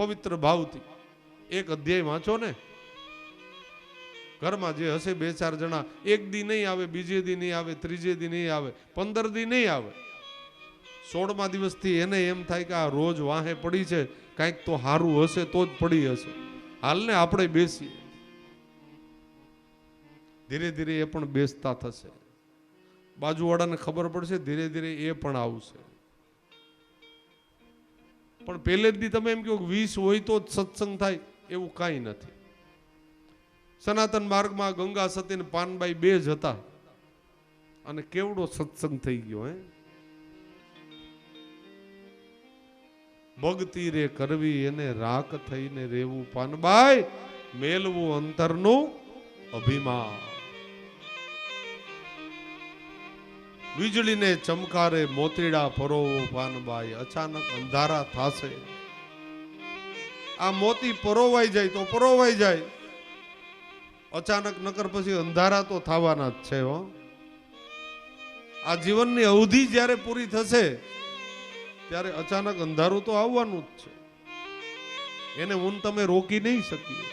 પવિત્ર ભાવથી એક અધ્યાય વાંચો ને. ઘરમાં જે હશે 2-4 જણા, એક દી નહીં આવે, બીજે દી નહીં આવે, ત્રીજે દી નહીં આવે, 15 દી નહીં આવે, 16મા દિવસથી એને એમ થાય કે આ રોજ વાહે પડી છે, કાંઈક તો સારું હશે તો જ પડી હશે, હાલને આપણે બેસીએ. ધીરે ધીરે એ પણ બેસતા થશે, બાજુવાળાને ખબર પડશે, ધીરે ધીરે એ પણ આવશે. પણ પહેલે જ દી તમે એમ કહો 20 હોય તો જ સત્સંગ થાય, એવું કાંઈ નથી. સનાતન માર્ગમાં ગંગા સતી ને પાનબાઈ 2 જ હતા અને કેવડો સત્સંગ થઈ ગયો. ભક્તિ રે કરવી એને રાખ થઈને રેવું પાનબાઈ, મેલવું અંતરનું અભિમાન. વીજળીને ચમકારે મોતીડા પરોવો પાનબાઈ, અચાનક અંધારા થાશે. આ મોતી પરોવાઈ જાય તો પરોવાઈ જાય, અચાનક નકર પછી અંધારા તો થવાના જ છે. આ જીવનની અવધિ જ્યારે પૂરી થશે ત્યારે અચાનક અંધારું તો આવવાનું જ છે. એને હું તમે રોકી નહીં શકીએ.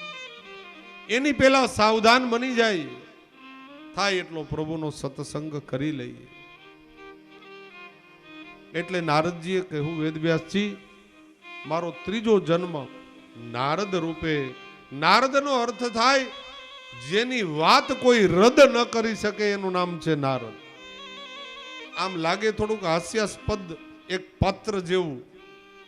એની પહેલા સાવધાન બની જાય, થાય એટલો પ્રભુનો સત્સંગ કરી લઈએ. એટલે નારદજીએ કહ્યું, વેદવ્યાસજી મારો ત્રીજો જન્મ નારદ રૂપે. નારદનો અર્થ થાય જેની વાત કોઈ રદ ન કરી શકે, એનું નામ છે નારદ. આમ લાગે થોડુંક હાસ્યાસ્પદ એક પાત્ર જેવું,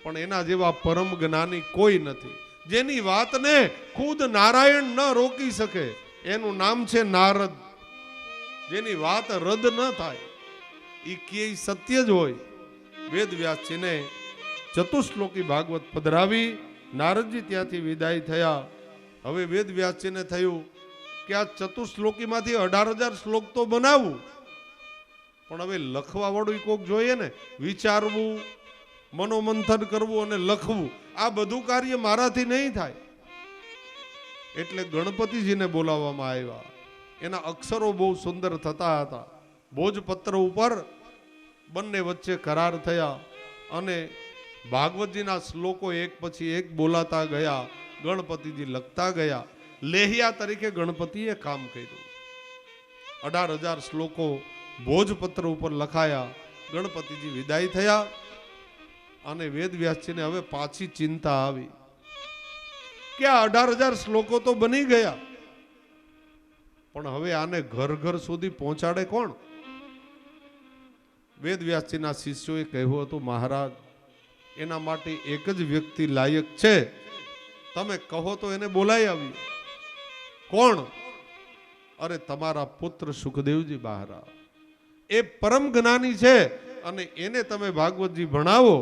પણ એના જેવા પરમ જ્ઞાની કોઈ નથી. જેની વાતને ખુદ નારાયણ ન રોકી શકે, એનું નામ છે નારદ. જેની વાત રદ ન થાય, એ કે સત્ય જ હોય. વેદવ્યાસજીને ચતુશ્લોકી ભાગવત પધરાવી, નારદજી ત્યાંથી વિદાય થયા. હવે વેદવ્યાસજીને થયું કે આ ચતુશ્લોકીમાંથી 18,000 શ્લોક તો બનાવવું, પણ હવે લખવા વાળું કોક જોઈએ ને, વિચારવું, મનોમંથન કરવું અને લખવું, આ બધું કાર્ય મારાથી નહીં થાય. એટલે ગણપતિજીને બોલાવવામાં આવ્યા. એના અક્ષરો બહુ સુંદર થતા હતા. ભોજપત્ર ઉપર બંને વચ્ચે કરાર થયા અને ભાગવતજીના શ્લોકો એક પછી એક બોલાતા ગયા. ગણપતિજી લખતા ગયા. લેહિયા તરીકે ગણપતિએ કામ કર્યું. 18,000 શ્લોકો ભોજપત્ર ઉપર લખાયા. ગણપતિજી વિદાય થયા અને વેદવ્યાસજીને હવે પાછી ચિંતા આવી કે આ 18,000 શ્લોકો તો બની ગયા, પણ હવે આને ઘર ઘર સુધી પહોંચાડે કોણ? વેદવ્યાસજીના શિષ્યોએ કહ્યું હતું, મહારાજ એના માટે એક જ વ્યક્તિ લાયક છે, તમે કહો તો એને બોલાઈ આવી. કોણ? અરે તમારા પુત્ર સુખદેવજી મહારાજ. એ પરમ જ્ઞાની છે અને એને તમે ભાગવતજી ભણાવો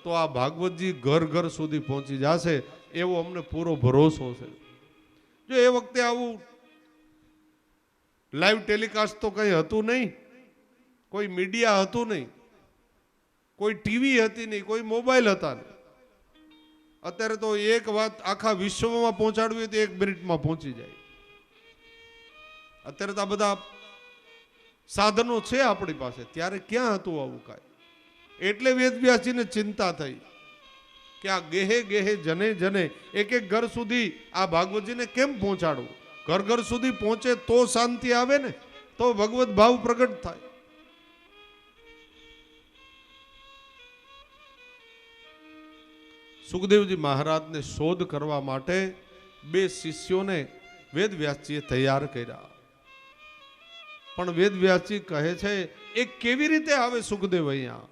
તો આ ભાગવતજી ઘર ઘર સુધી પહોંચી જશે, એવો અમને પૂરો ભરોસો છે. જો એ વખતે આવું લાઈવ ટેલિકાસ્ટ તો કંઈ હતું નહીં, કોઈ મીડિયા હતું નહીં, કોઈ ટીવી હતી નહીં, કોઈ મોબાઈલ હતા નહીં. અત્યારે તો એક વાત આખા વિશ્વમાં પહોંચાડવી હોય તો 1 મિનિટમાં પહોંચી જાય. અત્યારે તો આ બધા સાધનો છે આપણી પાસે, ત્યારે ક્યાં હતું આવું કાંઈ? એટલે વેદવ્યાસજીને ચિંતા થઈ કે આ ગેહે ગેહે જને જને એક એક ઘર સુધી આ ભાગવતજીને કેમ પહોંચાડવું? ઘર ઘર સુધી પહોંચે તો શાંતિ આવે ને, તો ભગવત ભાવ પ્રગટ થાય. સુખદેવજી મહારાજને શોધ કરવા માટે 2 શિષ્યોને વેદવ્યાસજીએ તૈયાર કર્યા. પણ વેદવ્યાસજી કહે છે એ કેવી રીતે આવે સુખદેવ અહીંયા?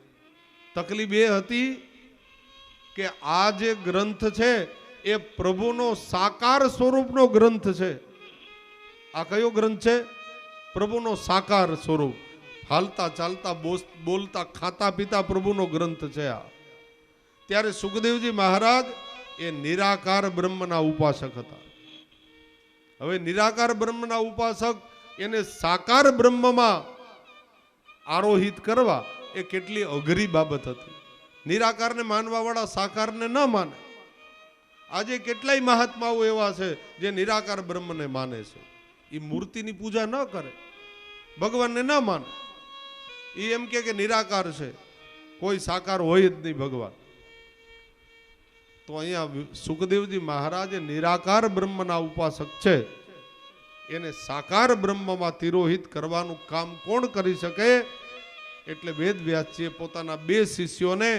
તકલીફ એ હતી કે આ જે ગ્રંથ છે એ પ્રભુનો સાકાર સ્વરૂપનો ગ્રંથ છે. આ કયો ગ્રંથ છે? પ્રભુનો સાકાર સ્વરૂપ. હાલતા ચાલતા બોલતા ખાતા પીતા પ્રભુનો ગ્રંથ છે આ. ત્યારે સુખદેવજી મહારાજ એ નિરાકાર બ્રહ્મના ઉપાસક હતા. હવે નિરાકાર બ્રહ્મના ઉપાસક એને સાકાર બ્રહ્મમાં આરોહિત કરવા એ કેટલી અઘરી બાબત હતી. નિરાકારને માનવા વાળા સાકારને ન માને. આજે કેટલાય મહાત્માઓ એવા છે જે નિરાકાર બ્રહ્મને માને છે. એ મૂર્તિની પૂજા ન કરે, ભગવાનને ન માને. એ એમ કે નિરાકાર છે, કોઈ સાકાર હોય જ નહીં ભગવાન. તો અહીંયા સુખદેવજી મહારાજ એ નિરાકાર બ્રહ્મના ઉપાસક છે, એને સાકાર બ્રહ્મમાં તિરોહિત કરવાનું કામ કોણ કરી શકે? એટલે વેદ વ્યાસજીએ પોતાના 2 શિષ્યોને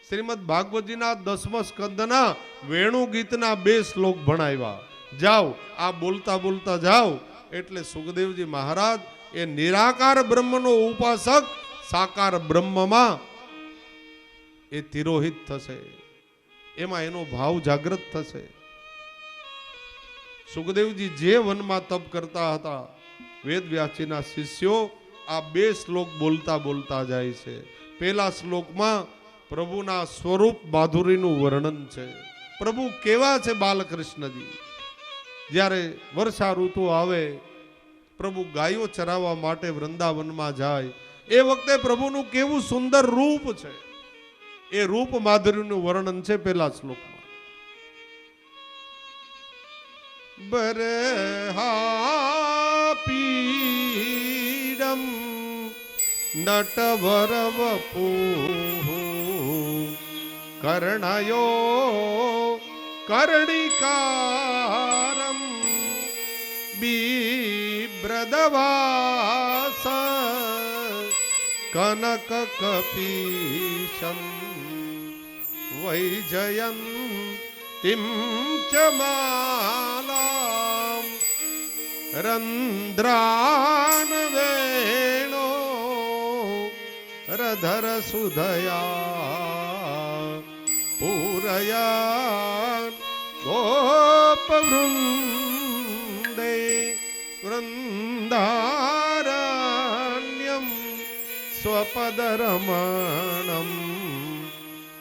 શ્રીમદ ભાગવતજીના 10મા સ્કંદના વેણુ ગીતના 2 શ્લોક ભણાવ્યા. જાઓ આ બોલતા બોલતા જાઓ એટલે સુખદેવજી મહારાજ એ નિરાકાર બ્રહ્મનો ઉપાસક સાકાર બ્રહ્મમાં એ તિરોહિત થશે, એમાં એનો ભાવ જાગૃત થશે. સુખદેવજી જે વનમાં તપ કરતા હતા, વેદ વ્યાસજીના શિષ્યો આ 2 શ્લોક બોલતા બોલતા જાય છે. પહેલા શ્લોકમાં પ્રભુના સ્વરૂપ માધુરીનું વર્ણન છે. પ્રભુ કેવા છે બાલકૃષ્ણજી? જ્યારે વર્ષા ઋતુ આવે, પ્રભુ ગાયો ચરાવવા માટે વૃંદાવનમાં જાય, એ વખતે પ્રભુનું કેવું સુંદર રૂપ છે, એ રૂપ માધુરીનું વર્ણન છે પહેલા શ્લોકમાં. બરહાપીડમ નટવરવપુ કર્ણયો કર્ણિકારમ બિબ્રદવાસ કનક કપીશમ વૈજયંતિમ ચ માલામ રંધ્રાન વેણો રધર સુધયા પૂરયાન ગોપવૃંદે વૃંદારણ્યમ સ્વપદરમણમ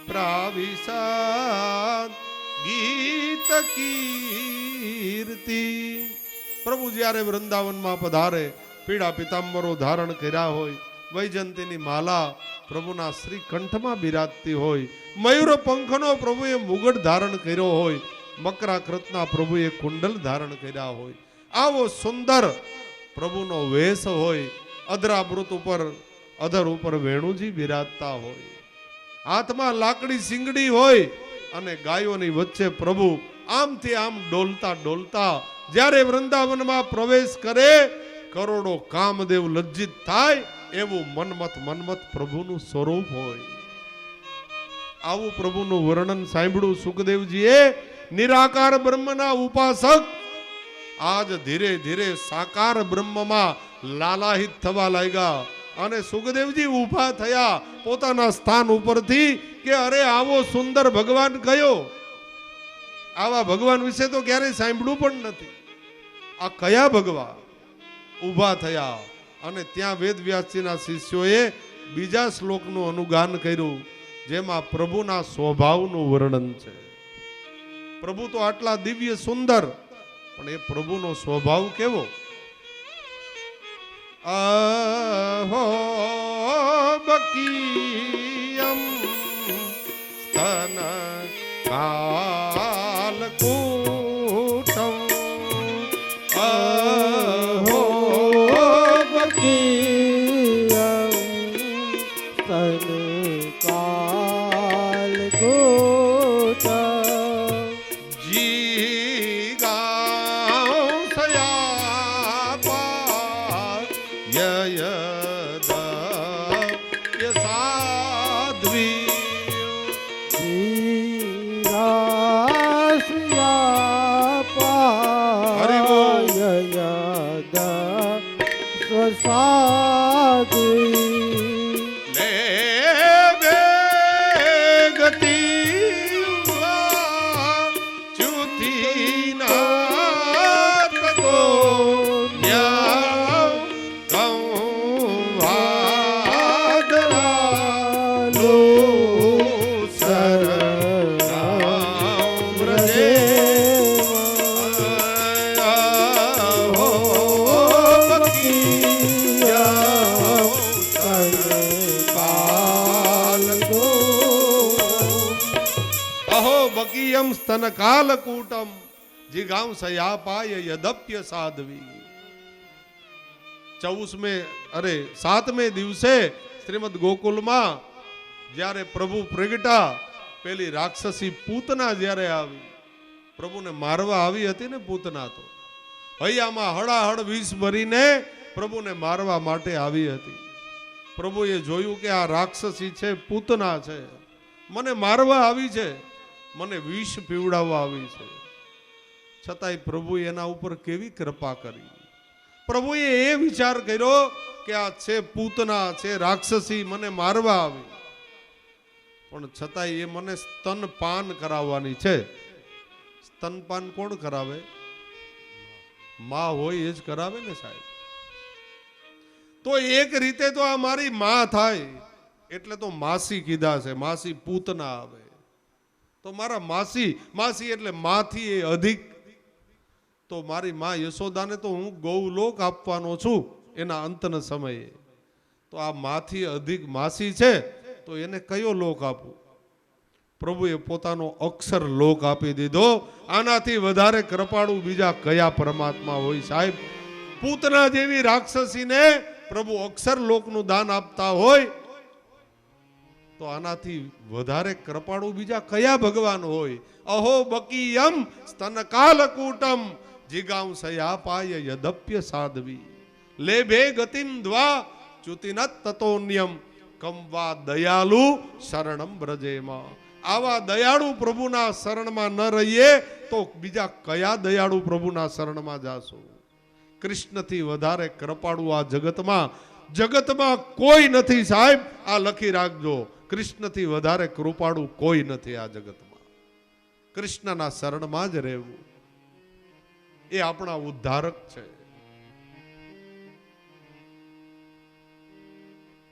પ્રાવિશાદ ગીત કીર્તિ. પ્રભુ જ્યારે વૃંદાવનમાં પધારે, પીળા પિતાંબરો ધારણ કર્યા હોય, વૈજયંતીની માલા પ્રભુના શ્રી કંઠમાં બિરાજતી હોય, મયુર પંખનો પ્રભુએ મુગટ ધારણ કર્યો હોય, મકરાકૃતના પ્રભુએ કુંડલ ધારણ કર્યા હોય, આવો સુંદર પ્રભુનો વેશ હોય, અધરામૃત ઉપર અધર ઉપર વેણુજી બિરાજતા હોય, હાથમાં લાકડી સિંગડી હોય અને ગાયોની વચ્ચે પ્રભુ આમથી આમ ડોલતા ડોલતા જ્યારે વૃંદાવનમાં પ્રવેશ કરે, કરોડો કામદેવ લજ્જિત થાય એવું મન્મથ પ્રભુનું સ્વરૂપ હોય. આવું પ્રભુનું વર્ણન સાંભળ્યું સુખદેવજીએ. નિરાકાર બ્રહ્મના ઉપાસક આજ ધીરે ધીરે સાકાર બ્રહ્મમાં લાલાહિત થવા લાગ્યા અને સુખદેવજી ઊભા થયા પોતાના સ્થાન ઉપરથી કે અરે આવો સુંદર ભગવાન કયો? આવા ભગવાન વિશે તો ક્યારેય સાંભળ્યું પણ નથી. આ કયા ભગવાન? ઊભા થયા અને ત્યાં વેદ વ્યાસજીના શિષ્યોએ બીજા શ્લોકનું અનુગાન કર્યું, જેમાં પ્રભુના સ્વભાવનું વર્ણન છે. પ્રભુ તો આટલા દિવ્ય સુંદર, પણ એ પ્રભુનો સ્વભાવ કેવો? અહો બકીયમ સ્તન કાલકૂટમ અહો બકીયમ સ્તન કાલકૂટમ સ્તન કાલકૂટમ જિગાંસયાપાય યદપ્ય સાધ્વી. 7મે દિવસે શ્રીમદ ગોકુલમાં જ્યારે પ્રભુ પ્રગટા પેલી રાક્ષસી પૂતના જ્યારે આવી, પ્રભુને મારવા આવી હતી ને પૂતના, તો હૈયામાં હળાહળ વિષ ભરીને પ્રભુને મારવા માટે આવી હતી. પ્રભુએ જોયું કે આ રાક્ષસી છે, પૂતના છે, મને મારવા આવી છે, મને વિષ પીવડાવવા આવી છે. છતાંય પ્રભુએ એના ઉપર કેવી કૃપા કરી. પ્રભુએ એ વિચાર કર્યો કે આ છે પૂતના, છે રાક્ષસી, મને મારવા આવી, પણ છતાંય એ મને સ્તનપાન કરાવવાની છે. સ્તનપાન કોણ કરાવે? માં હોય એ જ કરાવે ને સાહેબ. તો એક રીતે તો આ મારી માં થાય, એટલે તો માસી કીધા છે. માસી પૂતના આવે તો મારા માસી, માસી એટલે માથી એ અધિક. તો મારી માં યશોદાને તો હું ગૌલોક આપવાનો છું એના અંતના સમયે. તો આ માથી અધિક માસી છે, તો એને કયો લોક આપું? પ્રભુએ પોતાનો અક્ષર લોક આપી દીધો. આનાથી વધારે કૃપાળુ બીજા કયા પરમાત્મા હોય સાહેબ? પૂતના જેવી રાક્ષસીને પ્રભુ અક્ષર લોકનું દાન આપતા હોય, તો આનાથી વધારે કૃપાળુ બીજા કયા ભગવાન હોય? અહો બકીયમ સ્તનકાલકૂટમ જિગાંસયા પાય યદપ્ય સાધવી લેભે ગતિમ દ્વા ચ્યુતિનત તતોન્યમ કમવા દયાલુ શરણમ બ્રજેમાં. આવા દયાળુ પ્રભુના શરણમાં ન રહીએ તો બીજા કયા દયાળુ પ્રભુના શરણમાં જાશું? કૃષ્ણથી વધારે કૃપાળુ આ જગતમાં કોઈ નથી સાહેબ. આ લખી રાખજો, કૃષ્ણથી વધારે કૃપાળુ કોઈ નથી આ જગતમાં. કૃષ્ણના શરણમાં જ રહેવું એ આપણા ઉદ્ધારક છે.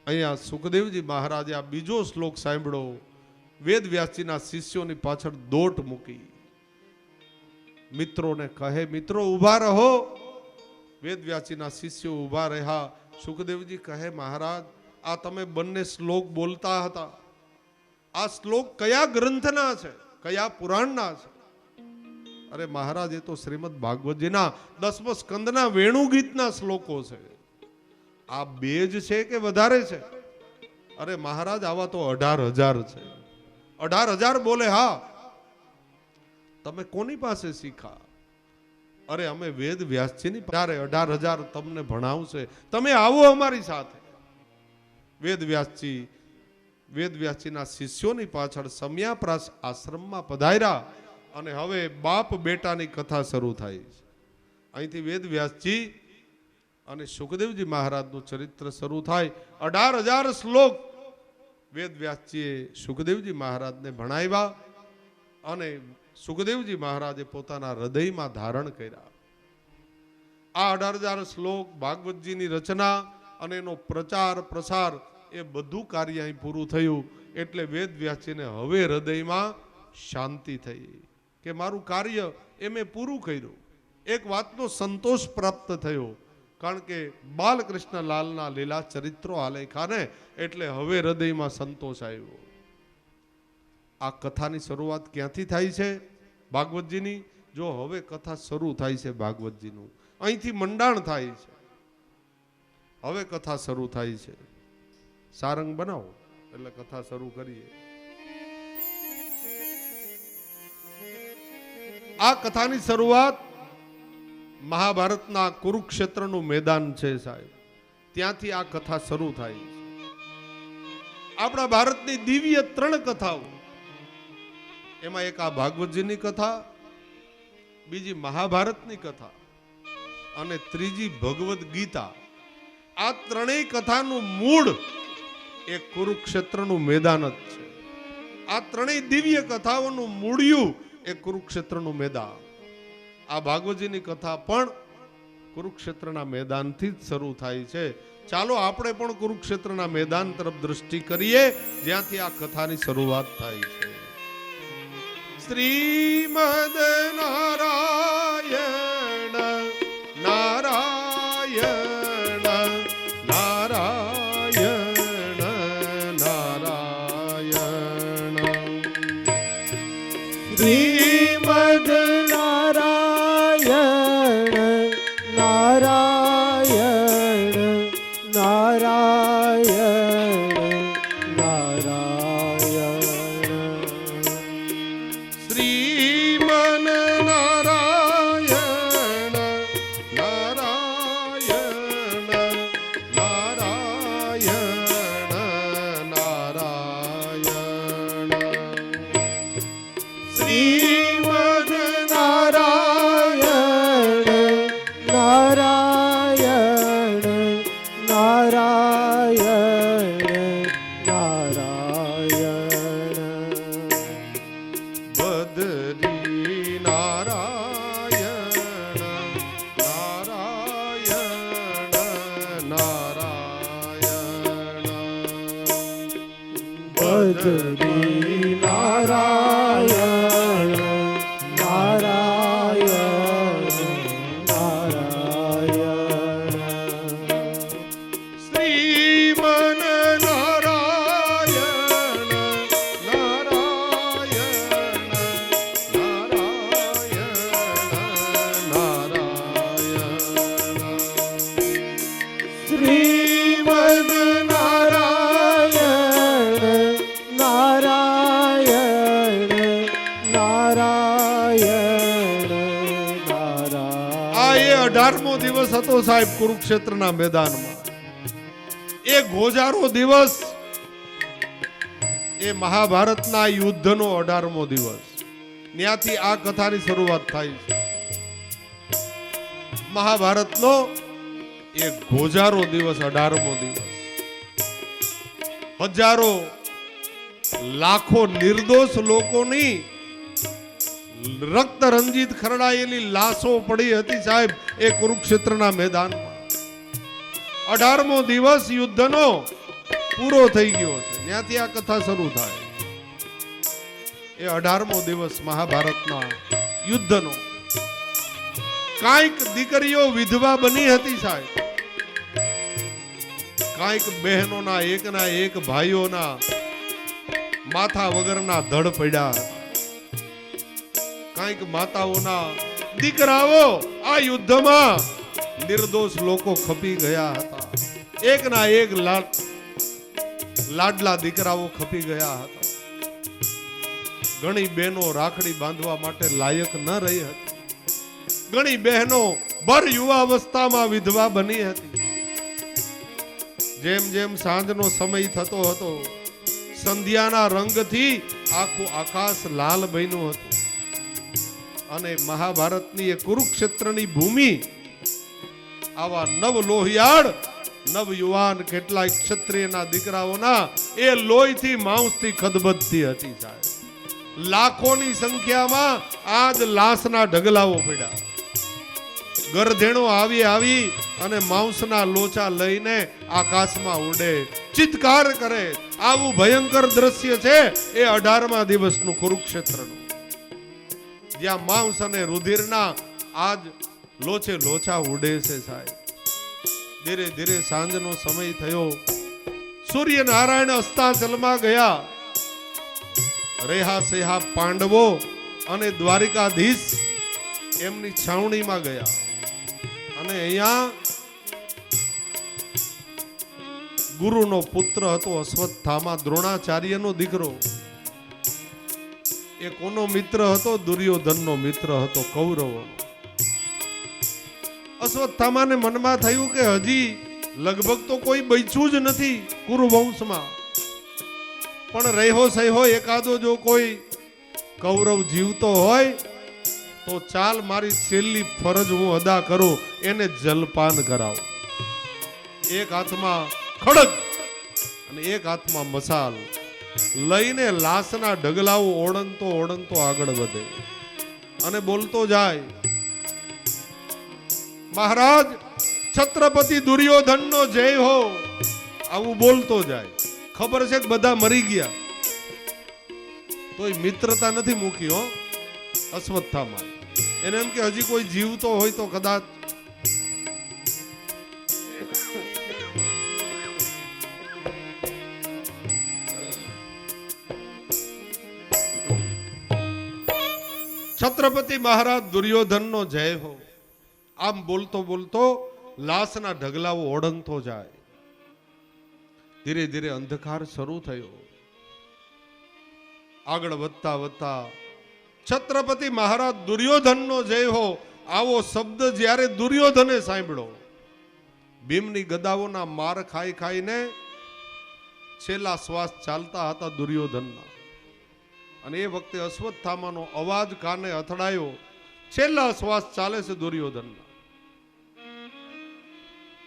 અહીંયા સુખદેવજી મહારાજે આ બીજો શ્લોક સાંભળ્યો. વેદ વ્યાસજીના શિષ્યોની પાછળ દોટ મૂકી, મિત્રોને કહે, મિત્રો ઊભા રહો. વેદ વ્યાસજીના શિષ્યો ઊભા રહ્યા. સુખદેવજી કહે, મહારાજ આ તમે બંને શ્લોક બોલતા હતા, આ શ્લોક કયા ગ્રંથના છે, કયા પુરાણના છે? અરે મહારાજ એ તો શ્રીમદ ભાગવતજીના 10મા સ્કંદના વેણુ ગીતના શ્લોકો છે. આ બે જ છે કે વધારે છે? અરે મહારાજ આવા તો 18,000 છે. 18,000 બોલે. હા, તમે કોની પાસે શીખા? અરે અમે વેદ વ્યાસજીની પાસે. 18,000 તમને ભણાવશે, તમે આવો અમારી સાથે. વેદ વ્યાસજીના શિષ્યોની પાછળ સમયાપ્રાસ આશ્રમમાં પધાર્યા અને હવે બાપ બેટાની કથા શરૂ થાય છે. અહીંથી વેદ વ્યાસજી અને સુખદેવજી મહારાજનું ચરિત્ર શરૂ થાય. 18,000 શ્લોક વેદ વ્યાસજીએ સુખદેવજી મહારાજને ભણાવ્યા અને સુખદેવજી મહારાજે પોતાના હૃદયમાં ધારણ કર્યા. આ 18,000 શ્લોક ભાગવતજીની રચના અને એનો પ્રચાર પ્રસાર એ બધું કાર્ય અહીં પૂરું થયું. એટલે વેદ વ્યાસજીને હવે હૃદયમાં શાંતિ થઈ કે મારું કાર્ય એ મેં પૂરું કર્યું. એક વાતનો સંતોષ પ્રાપ્ત થયો, કારણ કે બાલકૃષ્ણ લાલના લીલા ચરિત્રો આલેખાને એટલે હવે હૃદયમાં સંતોષ આવ્યો. આ કથાની શરૂઆત ક્યાંથી થાય છે? ભાગવતજીની. જો હવે કથા શરૂ થાય છે ભાગવતજીનું, અહીંથી મંડાણ થાય છે. હવે કથા શરૂ થાય છે. સારંગ બનાવો એટલે કથા શરૂ કરીએ. આ કથાની શરૂઆત મહાભારતના કુરુક્ષેત્રનું મેદાન છે સાહેબ. ત્યાંથી આ કથા શરૂ થાય છે. આપણા ભારતની દિવ્ય 3 કથાઓ, એમાં એક આ ભાગવતજીની કથા, બીજી મહાભારતની કથા અને ત્રીજી ભગવદ ગીતા. આ 3 કથાનું મૂળ એ કુરુક્ષેત્રનું મેદાન જ છે. આ 3 દિવ્ય કથાઓનું મૂળિયું એ કુરુક્ષેત્રનું મેદાન. આ ભાગવતજીની કથા પણ કુરુક્ષેત્રના મેદાનથી જ શરૂ થાય છે. ચાલો આપણે પણ કુરુક્ષેત્રના મેદાન તરફ દ્રષ્ટિ કરીએ, જ્યાંથી આ કથાની શરૂઆત થાય છે. શ્રીમદ નારાયણ નારાયણ નારાયણ નારાયણ. શ્રીમદ નારાયણ નારાયણ નારાયણ નારાયણ. ભજજી નારાયણ નારાયણ નારાયણ ભજતી નારાયણ નારાયણ નારાયણ શ્રીમન નારાયણ નારાયણ નારાયણ નારાયણ શ્રીમદ નારાયણ નારાયણ નારાયણ નારાયણ આ એ 18મો દિવસ હતો સાહેબ કુરુક્ષેત્રના મેદાનમાં. એ ગોજારો દિવસ, એ મહાભારતના યુદ્ધનો 18મો દિવસ. ત્યાંથી આ કથાની શરૂઆત થાય છે. મહાભારતનો એ ગોજારો દિવસ, 18મો દિવસ. હજારો લાખો નિર્દોષ લોકોની રક્ત રંજિત ખરડાયેલી લાશો પડી હતી સાહેબ એ કુરુક્ષેત્રના મેદાનમાં. 18મો દિવસ યુદ્ધનો પૂરો થઈ ગયો છે. ત્યાંથી આ કથા શરૂ થાય. એ 18મો દિવસ મહાભારતના યુદ્ધનો. કાંઈક દીકરીઓ વિધવા બની હતી સાહેબ. કાંઈક બહેનોના એકના એક ભાઈઓના માથા વગરના ધડ પડ્યા હતા. કાંઈક માતાઓના દીકરાઓ આ યુદ્ધમાં નિર્દોષ લોકો ખપી ગયા હતા. એકના એક લાડલા દીકરાઓ ખપી ગયા હતા. ઘણી બહેનો રાખડી બાંધવા માટે લાયક ન રહી હતી. ઘણી બહેનો ભર યુવાવસ્થામાં વિધવા બની હતી. જેમ જેમ સાંજનો સમય થતો હતો, સંધ્યાના રંગથી આખું આકાશ લાલ બન્યું હતું. અને મહાભારતની એ કુરુક્ષેત્રની ભૂમિ આવા નવ લોહિયાળ, નવ યુવાન, કેટલાય ક્ષત્રિયના દીકરાઓના એ લોહીથી માંસથી ખદબદતી હતી સાહેબ. લાખોની સંખ્યામાં આજ લાશના ઢગલાઓ પડ્યા. ગરધેણો આવી અને માંસના લોચા લઈને આકાશમાં ઉડે, ચિત્કાર કરે. આવું ભયંકર દ્રશ્ય છે એ 18મા દિવસનું કુરુક્ષેત્રનું, જ્યાં માંસ અને રુધિરના આજ લોચે લોચા ઉડે છે સાહેબ. ધીરે ધીરે સાંજનો સમય થયો. સૂર્યનારાયણ અસ્તાચલમાં ગયા. રેહા સેહા પાંડવો અને દ્વારિકાધીશ એમની છાવણીમાં ગયા. અને અહીંયા ગુરુનો પુત્ર હતો અશ્વત્થામા, દ્રોણાચાર્યનો દીકરો. એ કોનો મિત્ર હતો? દુર્યોધનનો મિત્ર હતો, કૌરવોનો. અશ્વત્થામાને મનમાં થયું કે હજી લગભગ તો કોઈ બચ્યું જ નથી કુરુવંશમાં, પણ રહ્યો સહ્યો એકાદો જો કોઈ કૌરવ જીવતો હોય તો ચાલ મારી છેલ્લી ફરજ હું અદા કરું, એને જલપાન કરાવું. એક હાથમાં ખડગ અને એક હાથમાં મસાલ લઈને લાશના ઢગલાઓ ઓળંતો ઓળંતો આગળ વધે અને બોલતો જાય, મહારાજ છત્રપતિ દુર્યોધનનો જય હો. આવું બોલતો જાય. ખબર છે કે બધા મરી ગયા, તોય મિત્રતા નથી મૂકી હો અશ્વત્થામા. એને એમ કે હજી કોઈ જીવતો હોય તો કદાચ છત્રપતિ મહારાજ દુર્યોધનનો જય હો. આમ બોલતો બોલતો લાશના ઢગલાઓ ઓળંતો જાય. ધીરે ધીરે અંધકાર શરૂ થયો. આગળ વધતા વધતા છત્રપતિ મહારાજ દુર્યોધનનો જય હો આવો શબ્દ જ્યારે દુર્યોધને સાંભળ્યો, ભીમની ગદાઓના માર ખાઈ ખાઈને છેલ્લા શ્વાસ ચાલતા હતા દુર્યોધનના. અને એ વખતે અશ્વત્થામાનો અવાજ કાને અથડાયો. છેલ્લા શ્વાસ ચાલે છે દુર્યોધનના.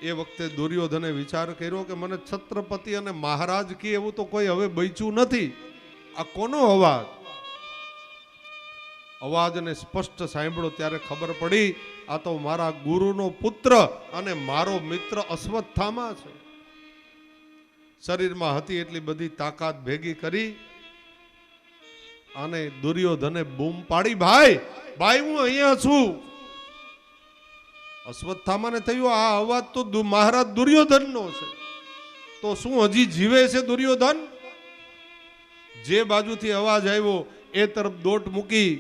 એ વખતે દુર્યોધને વિચાર કર્યો કે મને છત્રપતિ અને મહારાજ કે એવું તો કોઈ હવે બચ્યું નથી. આ કોનો અવાજ? અવાજને સ્પષ્ટ સાંભળ્યો ત્યારે ખબર પડી આ તો મારા ગુરુનો પુત્ર અને મારો મિત્ર અશ્વત્થામા છે. શરીરમાં હતી એટલી બધી તાકાત ભેગી કરી અને દુર્યોધને બૂમ પાડી, ભાઈ ભાઈ હું અહીંયા છું. અશ્વત્થામાને થયું આ અવાજ તો મહારાજ દુર્યોધનનો છે, તો શું હજી જીવે છે દુર્યોધન? જે બાજુથી અવાજ આવ્યો એ તરફ દોટ મૂકી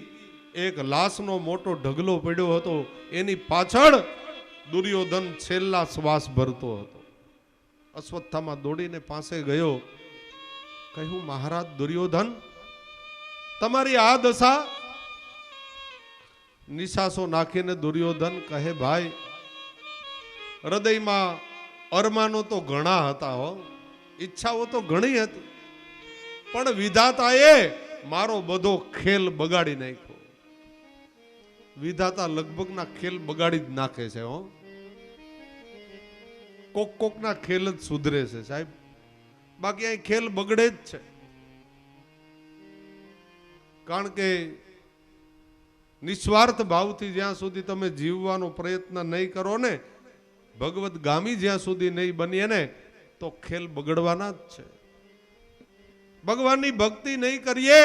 એક લાશનો મોટો ઢગલો પડ્યો હતો, એની પાછળ દુર્યોધન છેલ્લા શ્વાસ ભરતો હતો. અશ્વત્થામા દોડીને પાસે ગયો, કહ્યું મહારાજ દુર્યોધન તમારી આ દશા? નિશાસો નાખીને દુર્યોધન કહે ભાઈ હૃદયમાં અરમાનો તો ઘણા હતા હો, ઈચ્છાઓ તો ઘણી હતી, પણ વિધાતાએ મારો બધો ખેલ બગાડી નાખ્યો. વિધાતા લગભગના ખેલ બગાડી જ નાખે છે હો. કોકના ખેલ જ સુધરે છે સાહેબ, બાકી અહીં ખેલ બગડે જ છે. કારણ કે નિસ્વાર્થ ભાવથી જ્યાં સુધી તમે જીવવાનો પ્રયત્ન નહીં કરો ને, ભગવત ગામી જ્યાં સુધી નહીં બનીએ ને, તો ખેલ બગડવાના જ છે. ભગવાનની ભક્તિ નહીં કરીએ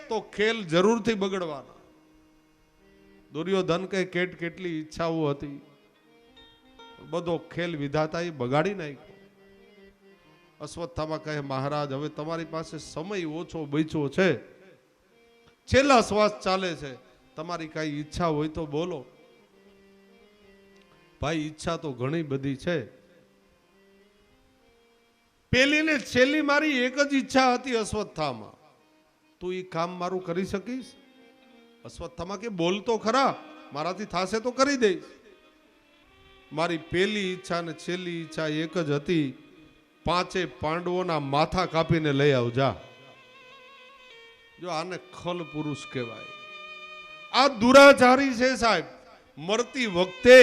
તો ખેલ જરૂરથી બગડવાના. દુર્યોધન કે કેટલી ઈચ્છાઓ હતી, બધો ખેલ વિધાતાએ બગાડી નાખ્યો. અશ્વત્થામા કહે મહારાજ હવે તમારી પાસે સમય ઓછો બચ્યો છે, છેલ્લા શ્વાસ ચાલે છે, તમારી કઈ ઈચ્છા હોય તો બોલો. ભાઈ ઈચ્છા તો ઘણી બધી છે, પેલી ને છેલ્લી મારી એક જ ઈચ્છા હતી અશ્વત્થામા, તું એ કામ મારું કરી શકીશ? અશ્વત્થામા કે બોલ તો ખરા, મારાથી થાશે તો કરી દઈશ. મારી પેલી ઈચ્છા ને છેલ્લી ઈચ્છા એક જ હતી, 5 પાંડવોના માથા કાપીને લઈ આવજા. જો આને ખલ પુરુષ કહેવાય. આ દુરાચારી છે સાહેબ, મરતી વખતે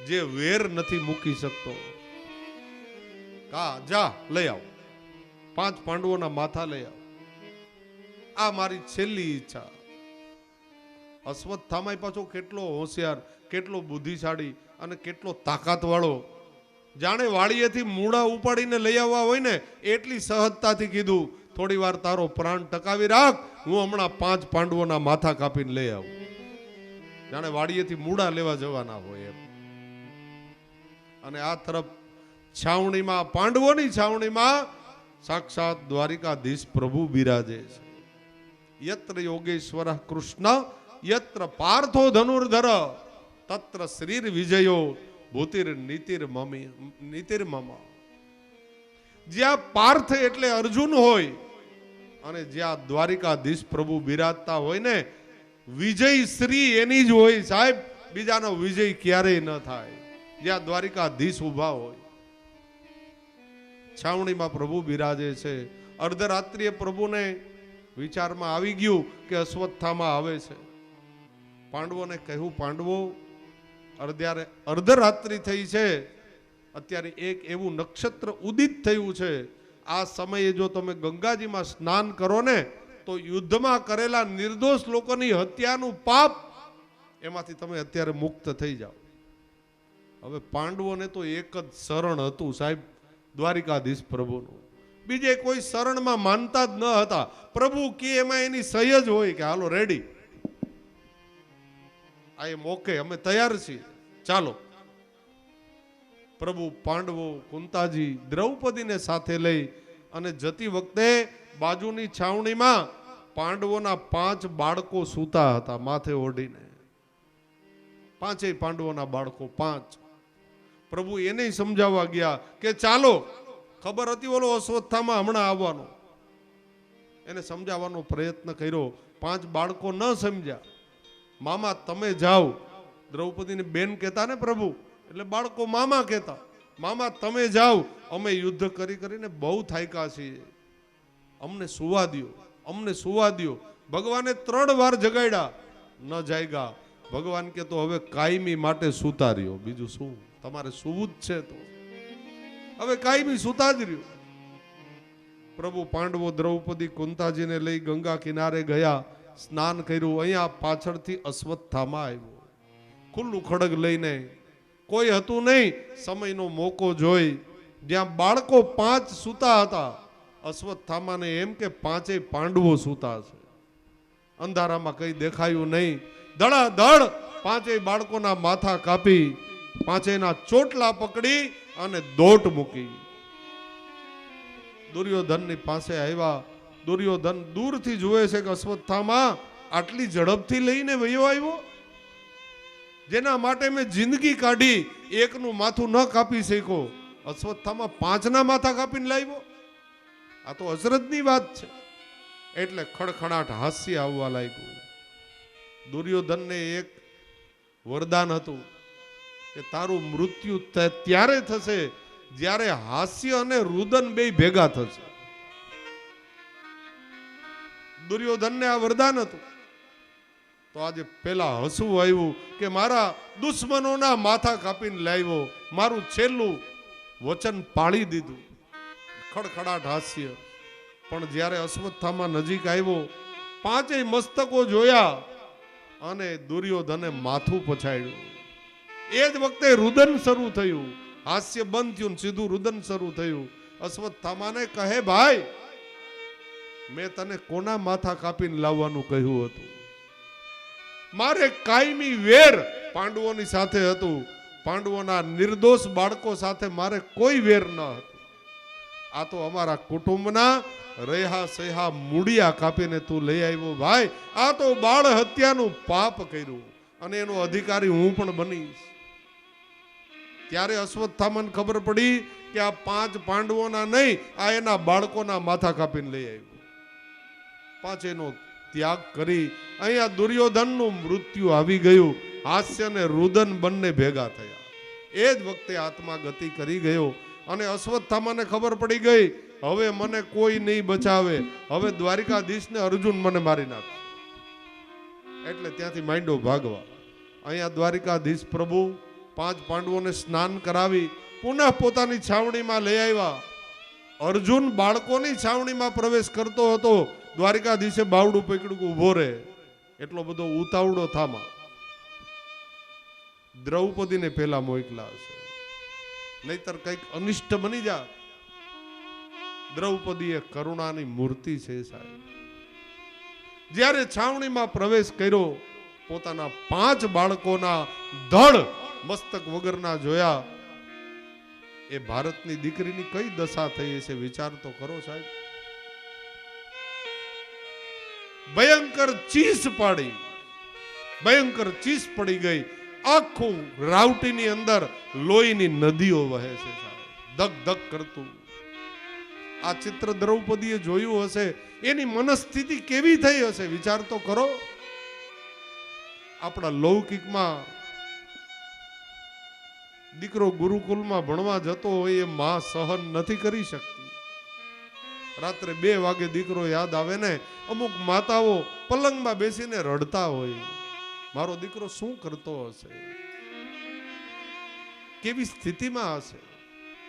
જે વેર નથી મૂકી શકતો. કા જા લઈ આવ, 5 પાંડવોના માથા લઈ આવ, આ મારી છેલ્લી ઈચ્છા. અશ્વત્થામા પાછો કેટલો હોશિયાર, કેટલો બુદ્ધિશાળી અને કેટલો તાકાત વાળો. જાણે વાડીએથી મૂળા ઉપાડીને લઈ આવવા હોય ને એટલી સહજતાથી કીધું થોડી વાર તારો પ્રાણ ટકાવી રાખ, હું હમણાં 5 પાંડવોના માથા કાપીને લઈ આવું. જાણે વાડીએથી મૂળા લેવા જવાના હોય એમ. અને આ તરફ છાવણીમાં, પાંડવોની છાવણીમાં સાક્ષાત દ્વારિકાધીશ પ્રભુ બિરાજે છે. યત્ર યોગેશ્વર કૃષ્ણ યત્ર પાર્થો ધનુર્ધર તત્ર શ્રીર વિજયો ભૂતિર નીતિર મમ. જ્યાં પાર્થ એટલે અર્જુન હોય અને જ્યાં દ્વારિકાધીશ પ્રભુ બિરાજતા હોય ને, વિજય શ્રી એની જ હોય સાહેબ, બીજાનો વિજય ક્યારેય ન થાય. જ્યાં દ્વારિકાધીશ ઉભા હોય. છાવણીમાં પ્રભુ બિરાજે છે. અર્ધરાત્રિએ પ્રભુને વિચારમાં આવી ગયું કે અશ્વત્થામા આવે છે. પાંડવોને કહ્યું પાંડવો અર્ધરાત્રિ થઈ છે, અત્યારે એક એવું નક્ષત્ર ઉદિત થયું છે, આ સમયે જો તમે ગંગાજીમાં સ્નાન કરો ને તો યુદ્ધમાં કરેલા નિર્દોષ લોકોની હત્યાનું પાપ એમાંથી તમે અત્યારે મુક્ત થઈ જાઓ. હવે પાંડવોને તો એક જ શરણ હતું સાહેબ, દ્વારિકાધીશ પ્રભુનું. બીજે કોઈ શરણમાં માનતા જ ન હતા. પ્રભુ કે એમાં એની સહી જ હોય કે હાલો રેડી, આ એમ ઓકે, અમે તૈયાર છીએ, ચાલો. પ્રભુ પાંડવો, કુંતાજી, દ્રૌપદીને સાથે લઈ અને જતી વખતે બાજુની છાવણીમાં પાંડવોના 5 બાળકો સૂતા હતા માથે ઓઢીને. 5 પાંડવોના બાળકો 5. પ્રભુ એને સમજાવવા ગયા કે ચાલો. ખબર હતી ઓલો અશ્વત્થામા હમણાં આવવાનો, એને સમજાવવાનો પ્રયત્ન કર્યો. 5 બાળકો ન સમજ્યા. મામા તમે જાઓ, દ્રૌપદીને બેન કહેતા ને પ્રભુ, એટલે બાળકો મામા કહેતા. મામા તમે જાઓ, અમે યુદ્ધ કરી કરીને બહુ થાક્યા છીએ, અમને સુવા દ્યો, અમને સુવા દ્યો. ભગવાને 3 વાર જગાડ્યા, ન જાગ્યા. ભગવાન કે તો હવે કાયમી માટે સુતા રહ્યો, બીજું શું, તમારે સુવું જ છે તો હવે કાયમી સુતા જ રહ્યો. પ્રભુ પાંડવો, દ્રૌપદી, કુંતાજીને લઈ ગંગા કિનારે ગયા. સ્નાન કર્યું. અહીંયા પાછળથી અશ્વત્થામા આવ્યો, ખુલ્લું ખડગ લઈને. કોઈ હતું નહીં. સમયનો મોકો જોઈ જ્યાં બાળકો 5 સૂતા હતા, અશ્વત્થામાને એમ કે 5 પાંડવો સૂતા છે. અંધારામાં કઈ દેખાયું નહીં. ધડાધડ 5 બાળકોના માથા કાપી, 5ના ચોટલા પકડી અને દોટ મૂકી. દુર્યોધનની પાસે આવ્યા. દુર્યોધન દૂરથી જુએ છે કે અશ્વત્થામા આટલી ઝડપથી લઈને વયો આવ્યો, જેના માટે મેં જિંદગી કાઢી, એકનું માથું ન કાપી શક્યો, અશ્વત્થામા 5ના માથા કાપીને લાવ્યો. આ તો અચરજની વાત છે. એટલે ખડખડાટ હાસ્ય આવવા લાગ્યું. દુર્યોધનને એક વરદાન હતું કે તારું મૃત્યુ ત્યારે થશે જ્યારે હાસ્ય અને રુદન બે ભેગા થશે. દુર્યોધનને આ વરદાન હતું. તો આજે પેલા હસવું આવ્યું કે મારા દુશ્મનોના માથા કાપીને લાવ્યો, મારું છેલ્લું વચન પાળી દીધું. ખડખડાટ હાસ્ય. પણ જ્યારે અશ્વત્થામા નજીક આવ્યો, 5 મસ્તકો જોયા અને દુર્યોધને માથું પછાડ્યું. એ જ વખતે રુદન શરૂ થયું. હાસ્ય બંધ થયું, સીધું રુદન શરૂ થયું. અશ્વત્થામાને કહે, ભાઈ મેં તને કોના માથા કાપીને લાવવાનું કહ્યું હતું? મારે કાયમી વેર પાંડવોની સાથે હતું. પાંડવોના નિર્દોષ બાળકો સાથે મારે કોઈ વેર ન હતું. આ તો અમારા કુટુંબના રહ્યા સહા મૂડિયા કાપીને તું લઈ આવ્યો. ભાઈ આ તો બાળ હત્યાનું પાપ કર્યું અને એનો અધિકારી હું પણ બનીશ. ત્યારે અશ્વત્થામાને ખબર પડી કે આ 5 પાંડવોના નહીં, આ એના બાળકોના માથા કાપીને લઈ આવ્યો. 5નો ત્યાગ કરી અહીંયા દુર્યોધનનું મૃત્યુ આવી ગયું. હાસ્ય અને રુદન બંને ભેગા થયા. એ જ વખતે આત્મા ગતિ કરી ગયો અને અશ્વત્થામાને ખબર પડી ગઈ, હવે મને કોઈ નહીં બચાવે, હવે દ્વારિકાધીશને અર્જુન મને મારી નાખશે. એટલે ત્યાંથી માંડ્યો ભાગવા. અહીંયા દ્વારિકાધીશ પ્રભુ 5 પાંડવોને સ્નાન કરાવી પુનઃ પોતાની છાવણીમાં લઈ આવ્યા. અર્જુન બાળકોની છાવણીમાં પ્રવેશ કરતો હતો. દ્વારિકાધીશે બાવડું પકડ્યું, ઉભો રહે. એટલો બધો ઉતાવળો થામા. દ્રૌપદીને પેલા મોકલા હશે, નહીતર કઈક અનિષ્ટ બની જા. દ્રૌપદી એ કરુણાની મૂર્તિ છે સાહેબ. જ્યારે છાવણીમાં પ્રવેશ કર્યો, પોતાના 5 બાળકોના ધડ મસ્તક વગરના જોયા. એ ભારતની દીકરીની કઈ દશા થઈ છે વિચાર તો કરો સાહેબ. ભયંકર ચીસ પાડી, ભયંકર ચીસ પડી ગઈ. આખું રાવટીની અંદર લોહીની નદીઓ વહે છે સાહેબ, ધક ધક કરતું. આ ચિત્ર દ્રૌપદીએ જોયું હશે, એની મનસ્થિતિ કેવી થઈ હશે વિચાર તો કરો. આપણા લૌકિકમાં દીકરો ગુરુકુલમાં ભણવા જતો હોય એ માં સહન નથી કરી શકતી. રાત્રે 2 વાગે દીકરો યાદ આવે ને, અમુક માતાઓ પલંગમાં બેસીને રડતા હોય, મારો દીકરો શું કરતો હશે, કેવી સ્થિતિમાં હશે,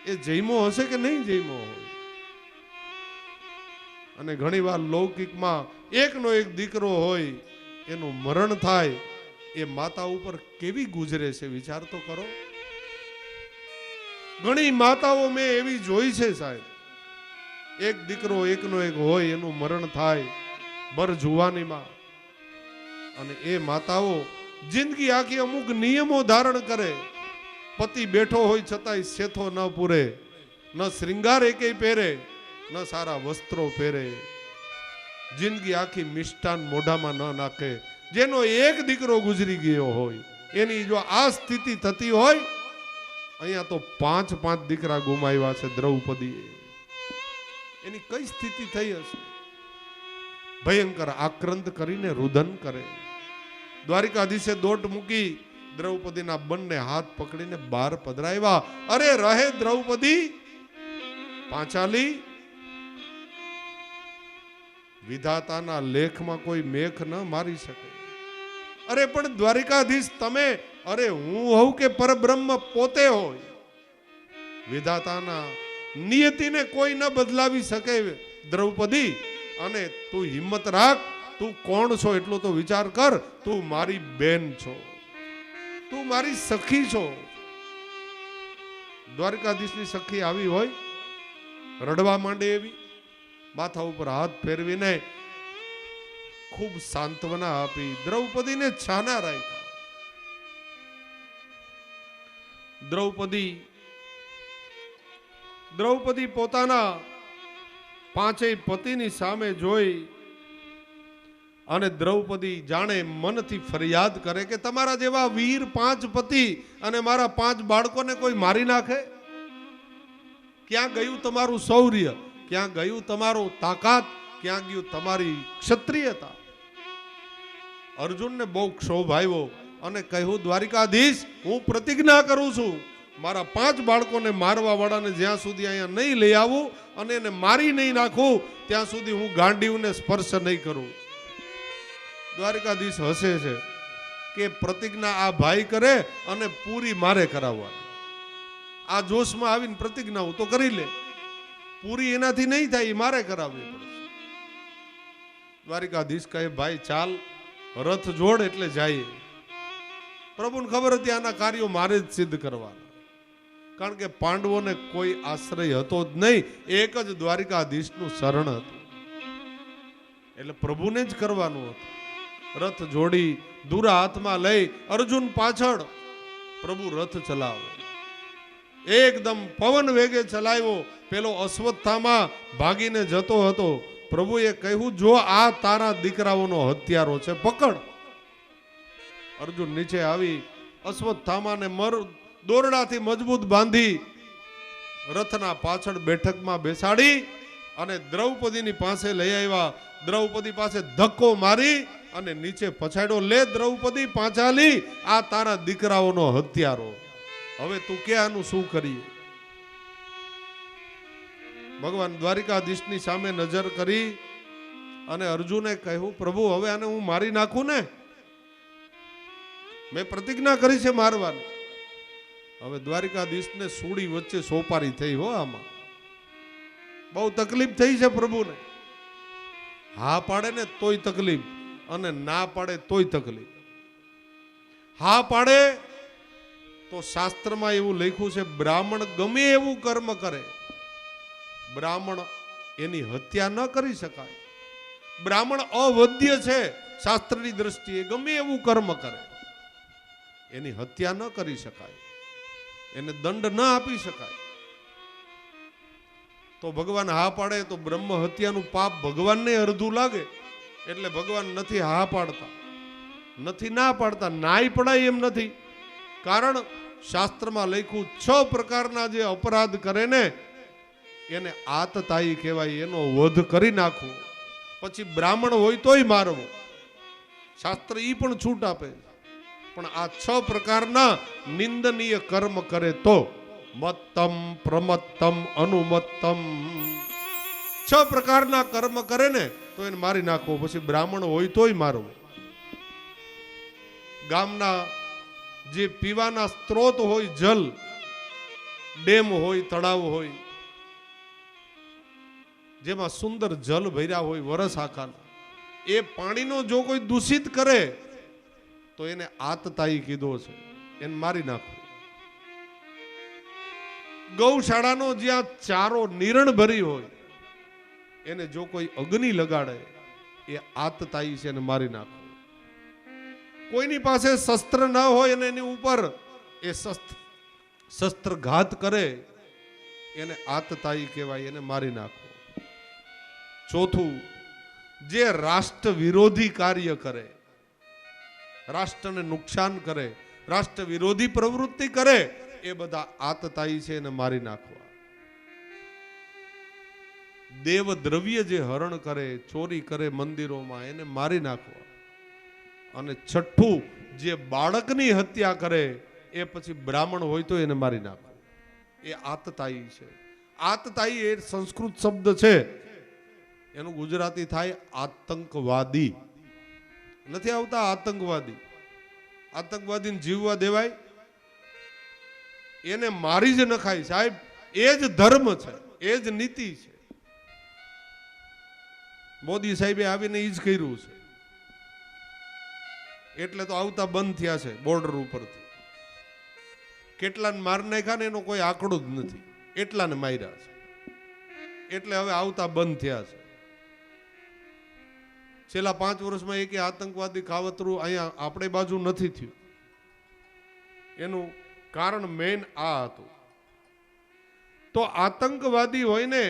એ જઈમો હશે કે નહીં જઈમો હોય. અને ઘણીવાર લૌકિકમાં એકનો એક દીકરો હોય, એનું મરણ થાય, એ માતા ઉપર કેવી ગુજરે છે વિચાર તો કરો. ઘણી માતાઓ મેં એવી જોઈ છે સાહેબ, એક દીકરો એકનો એક હોય, એનું મરણ થાય ભર જુવાનીમાં, અને એ માતાઓ જિંદગી આખી અમુક નિયમો ધારણ કરે. પતિ બેઠો હોય છતાંય શેથો ન પૂરે, ન શ્રૃંગાર એકેય પહેરે, ન સારા વસ્ત્રો પહેરે, જિંદગી આખી મિષ્ટાન મોઢામાં ન નાખે. જેનો એક દીકરો ગુજરી ગયો હોય એની જો આ સ્થિતિ થતી હોય, અહીંયા તો 5 દીકરા ગુમાવ્યા છે દ્રૌપદીએ. એની કઈ સ્થિતિ થઈ હશે. ભયંકર આક્રંદ કરીને રુદન કરે. દ્વારિકાધીશે દોટ મૂકી, દ્રૌપદીના બંને હાથ પકડીને બહાર પધરાવ્યા. અરે રહે દ્રૌપદી, પાંચાલી, વિધાતાના લેખમાં કોઈ મેખ ન મારી શકે. અરે પણ દ્વારિકાધીશ તમે, અરે હું હોઉં કે પરબ્રહ્મ પોતે હોય, વિધાતાના નિયતિને કોઈ ન બદલાવી શકે દ્રૌપદી. અને તું હિંમત રાખ, તું કોણ છો એટલો તો વિચાર કર. તું મારી બેન છો, તું મારી સખી છો. દ્વારકાધીશની સખી આવી હોય, રડવા માંડે એવી, માથા ઉપર હાથ ફેરવીને ખૂબ સાંત્વના આપી, દ્રૌપદીને છાના રાખ્યા. દ્રૌપદી પોતાના પાંચેય પતિની સામે જોઈ અને દ્રૌપદી જાણે મનથી ફરિયાદ કરે કે તમારા જેવા વીર 5 પતિ અને મારા 5 બાળકોને કોઈ મારી નાખે? ક્યાં ગયું તમારું શૌર્ય? ક્યાં ગયું તમારું તાકાત? ક્યાં ગયું તમારી ક્ષત્રિયતા? અર્જુનને બહુ ક્ષોભ આવ્યો અને કહ્યું, દ્વારિકાધીશ, હું પ્રતિજ્ઞા કરું છું, મારા 5 બાળકોને મારવા વાળાને જ્યાં સુધી અહીંયા નહીં લઈ આવું અને એને મારી નહીં નાખું ત્યાં સુધી હું ગાંડીવને સ્પર્શ નહીં કરું. દ્વારિકાધીશ હસે છે કે પ્રતિજ્ઞા આ ભાઈ કરે અને પૂરી મારે કરાવવાની. આ જોશમાં આવીને પ્રતિજ્ઞા હું તો કરી લે, પૂરી એનાથી નહીં થાય, એ મારે કરાવવી પડશે. દ્વારિકાધીશ કહે, ભાઈ ચાલ, રથ જોડ એટલે જાય. પ્રભુને ખબર હતી આના કાર્યો મારે જ સિદ્ધ કરવાના, કારણ કે પાંડવોને કોઈ આશ્રય હતો જ નહીં, એક જ દ્વારિકાધીશનું શરણ હતું, એટલે પ્રભુને જ કરવાનું હતું. રથ જોડી દુરા હાથમાં લઈ અર્જુન પાછળ, પ્રભુ રથ ચલાવે. એકદમ પવન વેગે ચલાવ્યો. પેલો અશ્વત્થામા ભાગીને જતો હતો. પ્રભુએ કહ્યું, જો આ તારા દીકરાઓનો હત્યારો છે, પકડ. અર્જુન નીચે આવી અશ્વત્થામાને દોરડાથી મજબૂત બાંધી રથના પાછળ બેઠકમાં બેસાડી અને દ્રૌપદીની પાસે લઈ આવ્યા. દ્રૌપદી પાસે ધક્કો મારી અને નીચે પછાડ્યો. લે દ્રૌપદી, પાંચાલી, આ તારા દીકરાઓનો હત્યારો. હવે તું કે આનું શું કરીએ? ભગવાન દ્વારિકાધીશની સામે નજર કરી અને અર્જુને કહ્યું, પ્રભુ, હવે આને હું મારી નાખું ને? મેં પ્રતિજ્ઞા કરી છે મારવાની. હવે દ્વારિકાધીશને સૂડી વચ્ચે સોપારી થઈ હો. આમાં બહુ તકલીફ થઈ છે પ્રભુને. હા પાડે ને તોય તકલીફ, અને ના પાડે તોય તકલીફ. હા પાડે તો શાસ્ત્રમાં એવું લખ્યું છે, બ્રાહ્મણ ગમે એવું કર્મ કરે, બ્રાહ્મણ એની હત્યા ન કરી શકાય. બ્રાહ્મણ અવધ્ય છે શાસ્ત્રની દ્રષ્ટિએ, ગમે એવું કર્મ કરે એની હત્યા ન કરી શકાય, એને દંડ ન આપી શકાય. તો ભગવાન હા પાડે તો બ્રહ્મ હત્યાનું પાપ ભગવાનને અડધું લાગે, એટલે ભગવાન નથી હા પાડતા, નથી ના પાડતા. નાય પડાય એમ નથી, કારણ શાસ્ત્રમાં લખ્યું 6 પ્રકારના જે અપરાધ કરે ને એને આતતાઈ કહેવાય, એનો વધ કરી નાખવો. પછી બ્રાહ્મણ હોય તોય મારવો, શાસ્ત્ર ઈ પણ છૂટ આપે. પણ આ 6 પ્રકારના નિંદનીય કર્મ કરે તો મત્તમ, પ્રમત્તમ, અનુમત્તમ, 6 પ્રકારના કર્મ કરે ને તો એને મારી નાખવો. પછી બ્રાહ્મણ હોય તોય મારવો. ગામના જે પીવાના સ્ત્રોત હોય, જલ, ડેમ હોય, તળાવ હોય, જેમાં સુંદર જલ ભર્યા હોય વરસ આખાના, એ પાણીનો જો કોઈ દૂષિત કરે તો એને આતતાઈ કીધો છે, એને મારી નાખો. ગૌશાળાનો જ્યાં ચારો નિરણ ભરી હોય એને જો કોઈ અગ્નિ લગાડે એ આતતાઈ છે, એને મારી નાખો. કોઈની પાસે શસ્ત્ર ન હોય અને એની ઉપર એ શસ્ત્રઘાત કરે એને આતતાઈ કહેવાય, એને મારી નાખો. ચોથું, જે રાષ્ટ્ર વિરોધી કાર્ય કરે, રાષ્ટ્રને નુકસાન કરે, રાષ્ટ્ર વિરોધી પ્રવૃત્તિ કરે, એ બધા આતતાઈ છે, એને મારી નાખવા. દેવ દ્રવ્ય જે હરણ કરે, ચોરી કરે મંદિરોમાં, એને મારી નાખવા. અને છઠ્ઠું, જે બાળકની હત્યા કરે એ પછી બ્રાહ્મણ હોય તો એને મારી નાખો. એ આતતાઈ છે. આતતાઈ એ સંસ્કૃત શબ્દ છે, એનું ગુજરાતી થાય આતંકવાદી. નથી આવતા આતંકવાદી? આતંકવાદીને જીવવા દેવાય? એને મારી જ નખાય સાહેબ. એ જ ધર્મ છે, એ જ નીતિ છે. મોદી સાહેબે આવીને એ જ કર્યું છે. એટલે તો આવતા બંધ થયા છે બોર્ડર ઉપરથી. કેટલાને માર નાખ્યા ને એનો કોઈ આંકડો જ નથી, એટલાને માર્યા છે. એટલે હવે આવતા બંધ થયા છે. છેલ્લા 5 વર્ષમાં એક આતંકવાદી કાવતરું અહીંયા આપણે બાજુ નથી થયું. એનું કારણ મેઇન આ હતું. તો આતંકવાદી હોય ને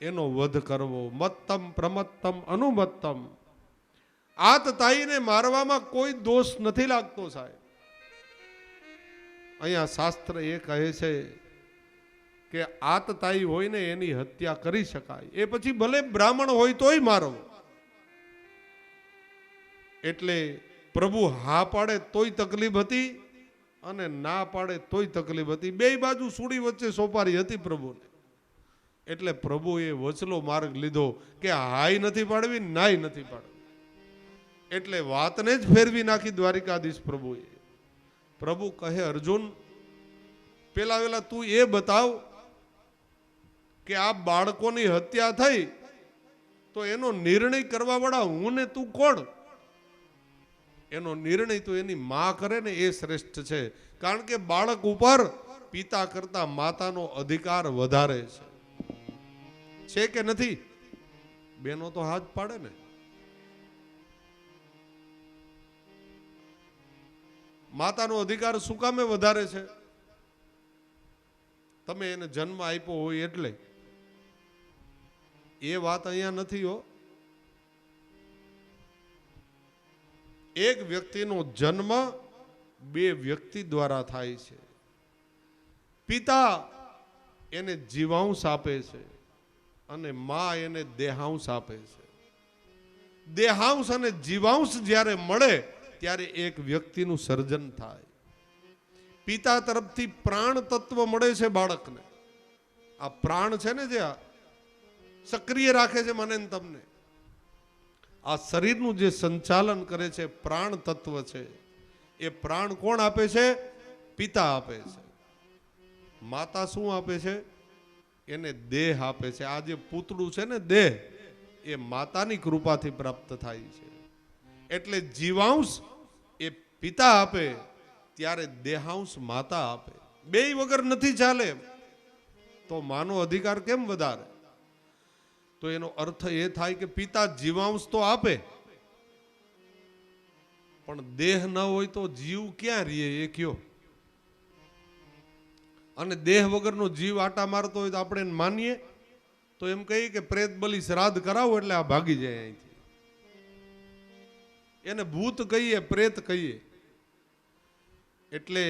એનો વધ કરવો, મત્તમ પ્રમત્તમ અનુમત્તમ. આતતાઈને મારવામાં કોઈ દોષ નથી લાગતો સાહેબ. અહીંયા શાસ્ત્ર એ કહે છે કે આતતાઈ હોય ને એની હત્યા કરી શકાય, એ પછી ભલે બ્રાહ્મણ હોય તોય મારવો. એટલે પ્રભુ હા પાડે તોય તકલીફ હતી અને ના પાડે તોય તકલીફ હતી. બે બાજુ સુડી વચ્ચે સોપારી હતી પ્રભુને. એટલે પ્રભુએ વચલો માર્ગ લીધો કે હાય નથી પાડવી, નાય નથી પાડવી. એટલે વાતને જ ફેરવી નાખી દ્વારિકાધીશ પ્રભુએ. પ્રભુ કહે અર્જુન, પેલા તું એ બતાવ કે આ બાળકોની હત્યા થઈ તો એનો નિર્ણય કરવા વાળા હું ને તું કોણ? એનો નિર્ણય તો એની માં કરે ને એ શ્રેષ્ઠ છે. કારણ કે બાળક ઉપર પિતા કરતા માતાનો અધિકાર વધારે છે કે નથી? બેનો તો હાથ પાડે ને. માતાનો અધિકાર શું કામે વધારે છે? તમે એને જન્મ આપ્યો હોય એટલે. એ વાત અહીંયા નથી હો. એક વ્યક્તિનો જન્મ 2 વ્યક્તિ દ્વારા થાય છે. પિતા એને જીવાંશ આપે છે અને માં એને દેહાંશ આપે છે. દેહાંશ અને જીવાંશ જ્યારે મળે ત્યારે એક વ્યક્તિનું સર્જન થાય. પિતા તરફથી પ્રાણ તત્વ મળે છે બાળકને. આ પ્રાણ છે ને જે સક્રિય રાખે છે મને ને તમને. આ શરીરનું જે સંચાલન કરે છે પ્રાણ તત્વ છે. એ પ્રાણ કોણ આપે છે? પિતા આપે છે. માતા શું આપે છે? એને દેહ આપે છે. આ જે પૂતળું છે ને દેહ, એ માતાની કૃપાથી પ્રાપ્ત થાય છે. એટલે જીવાંશ એ પિતા આપે ત્યારે દેહાંશ માતા આપે. બેય વગર નથી ચાલે. તો માનો અધિકાર કેમ વધારે? તો એનો અર્થ એ થાય કે પિતા જીવાંશ તો આપે પણ દેહ ન હોય તો જીવ ક્યાં રહીએ એ કયો? અને દેહ વગરનો જીવ આટા મારતો હોય તો આપણે એને માનીએ? તો એમ કહીએ કે પ્રેત બલિ શ્રાદ્ધ કરાવો એટલે આ ભાગી જાય અહીંથી. એને ભૂત કહીએ, પ્રેત કહીએ. એટલે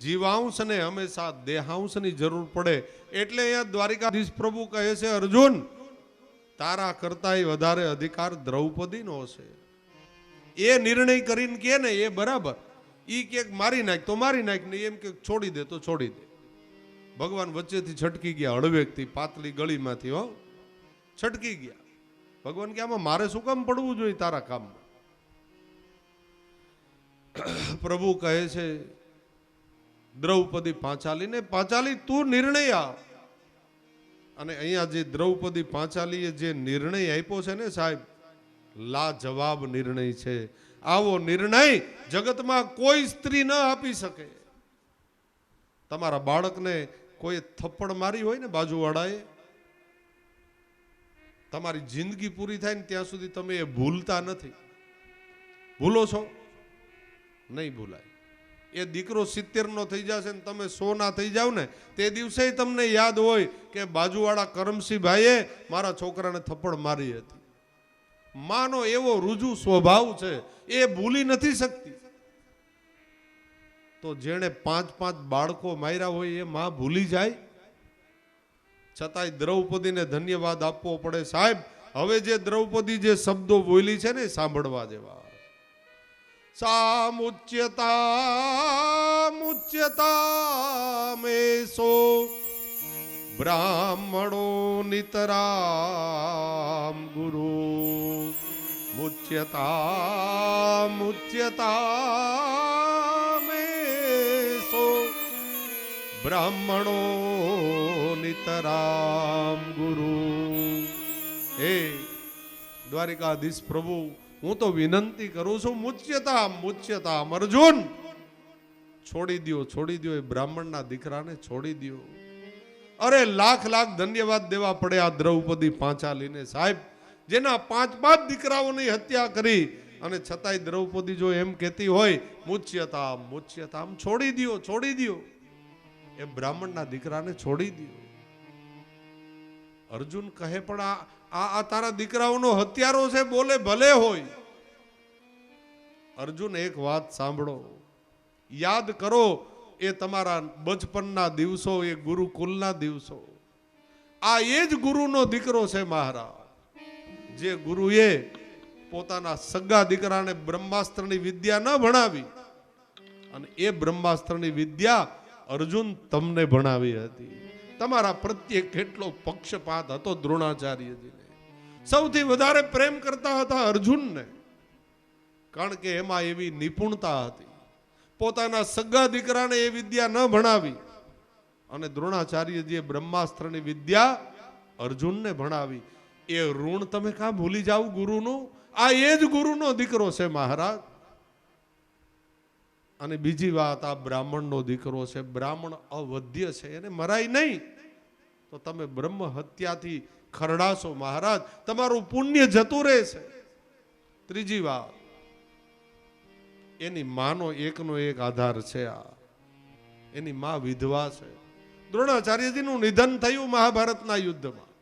જીવાંશને હંમેશા દેહાંશની જરૂર પડે. એટલે અહીંયા દ્વારિકાધીશ પ્રભુ કહે છે અર્જુન, તારા કરતાંય વધારે અધિકાર દ્રૌપદીનો છે. એ નિર્ણય કરીને કે ને એ બરાબર. ઈ કે મારી નાખ તો મારી નાખ, ને એમ કે છોડી દે તો છોડી દે. ભગવાન વચ્ચેથી છટકી ગયા, હળવેકથી પાતળી ગળીમાંથી હો છટકી ગયા. ભગવાન કે આમાં મારે શું કામ પડવું જોઈએ તારા કામમાં? પ્રભુ કહે છે દ્રૌપદી પાંચાલીને, પાંચાલી તું નિર્ણય આપ. અને અહીંયા જે દ્રૌપદી પાંચાલીએ જે નિર્ણય આપ્યો છે ને સાહેબ, લાજવાબ નિર્ણય છે. આવો નિર્ણય જગતમાં કોઈ સ્ત્રી ન આપી શકે. તમારા બાળકને કોઈ થપ્પડ મારી હોય ને બાજુવાળાએ, તમારી જિંદગી પૂરી થાય ને ત્યાં સુધી તમે એ ભૂલતા નથી. ભૂલો છો? નહીં ભૂલાય. એ દીકરો 70 નો થઈ જશે ને તમે 100 ના થઈ જાવ ને તે દિવસે તમને યાદ હોય કે બાજુવાળા કરમસિંહ ભાઈએ મારા છોકરાને થપ્પડ મારી હતી. માનો એવો રુજુ સ્વભાવ છે, એ ભૂલી નથી શકતી. તો જેણે 5 બાળકો માર્યા હોય એ માં ભૂલી જાય? છતાંય દ્રૌપદીને ધન્યવાદ આપવો પડે સાહેબ. હવે જે દ્રૌપદી જે શબ્દો બોલી છે ને સાંભળવા જેવા. સામુચ્યતા મેસો બ્રાહ્મણો નિતરામ ગુરુ મુચ્યતા મેસો બ્રાહ્મણો નિતરામ ગુરુ. હે દ્વારિકાધીશ પ્રભુ હું તો વિનંતી કરું છું, મુચ્યતામ મુચ્યતામ. અર્જુન છોડી દો એ બ્રાહ્મણના દીકરાને છોડી દો. અરે લાખ લાખ ધન્યવાદ દેવા પડે આ દ્રૌપદી પાંચાલીને સાહેબ, જેના 5 દીકરાઓની હત્યા કરી અને છતાંય દ્રૌપદી જો એમ કહેતી હોય મુચ્યતામ મુચ્યતામ, છોડી દો એ બ્રાહ્મણના દીકરાને છોડી દો. અર્જુન કહે પણ આ તારા દીકરાઓનો હત્યારો છે, બોલે ભલે હોય. અર્જુન એક વાત સાંભળો, યાદ કરો એ તમારા બચપનના દિવસો, એ ગુરુકુલના દિવસો. આ એ જ ગુરુનો દીકરો છે મહારાજ, જે ગુરુએ પોતાના સગા દીકરાને બ્રહ્માસ્ત્રની વિદ્યા ન ભણાવી અને એ બ્રહ્માસ્ત્રની વિદ્યા અર્જુન તમને ભણાવી હતી. તમારા પ્રત્યે કેટલો પક્ષપાત હતો દ્રોણાચાર્યજીને. સૌથી વધારે પ્રેમ કરતા હતા અર્જુનને, કારણ કે એમાં એવી નિપુણતા હતી. પોતાના સગા દીકરાને એ વિદ્યા ન ભણાવી અને દ્રોણાચાર્યજીએ બ્રહ્માસ્ત્રની વિદ્યા અર્જુનને ભણાવી. એ ઋણ તમે કાં ભૂલી જાવ ગુરુનું? આ એ જ ગુરુનો દીકરો છે મહારાજ. અને બીજી વાત, આ બ્રાહ્મણનો દીકરો છે. બ્રાહ્મણ અવધ્ય છે, એને મરાય નહીં તો તમે બ્રહ્મ હત્યાથી ખરડાશો મહારાજ, તમારું પુણ્ય જતું રહેશે. ત્રીજી વાત, એની માનો એકનો એક આધાર છે. આ એની માં વિધવા છે. દ્રોણાચાર્યજીનું નિધન થયું મહાભારતના યુદ્ધમાં.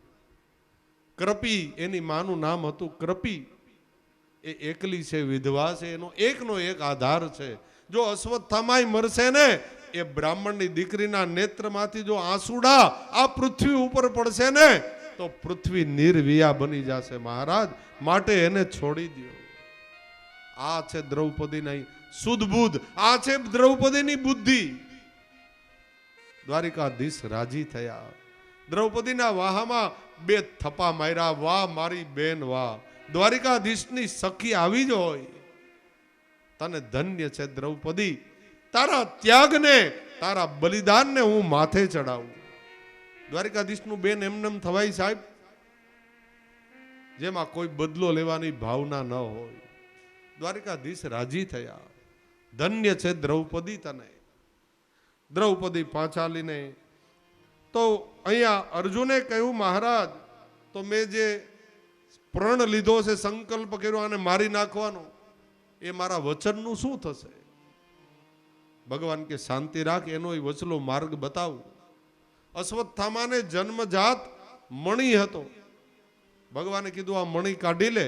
કૃપી એની માનું નામ હતું, કૃપી. એ એકલી છે, વિધવા છે, એનો એકનો એક આધાર છે. જો અશ્વત્થામાય મરશે ને, એ બ્રાહ્મણની દીકરીના નેત્રમાંથી જો આંસુડા આ પૃથ્વી ઉપર પડશે ને, તો પૃથ્વી નિર્વિયા બની જશે મહારાજ. માટે એને છોડી દો. આ છે દ્રૌપદીની સુદબુદ્ધ, આ છે દ્રૌપદીની બુદ્ધિ. દ્વારિકાધીશ રાજી થયા. દ્રૌપદીના વાહમાં 2 થપ્પા માર્યા. વાહ મારી બેન વાહ. દ્વારિકાધીશની સખી આવી જ હોય. તને ધન્ય છે દ્રૌપદી, તારા ત્યાગને, તારા બલિદાનને હું માથે ચડાવું. દ્વારિકાધીશનું બેન એમનેમ થવાય સાહેબ, જેમાં કોઈ બદલો લેવાની ભાવના ન હોય. દ્વારિકાધીશ રાજી થયા. ધન્ય છે દ્રૌપદી તને. દ્રૌપદી પાંચાલીને તો અહીંયા અર્જુને કહ્યું, મહારાજ તો મેં જે પ્રણ લીધો છે, સંકલ્પ કર્યો આને મારી નાખવાનો, એ મારા વચનનું શું થશે? ભગવાન કે શાંતિ રાખ, એનો વચલો માર્ગ બતાવું. અશ્વત્થામાને જન્મજાત મણિ હતો. ભગવાને કીધું આ મણિ કાઢી લે.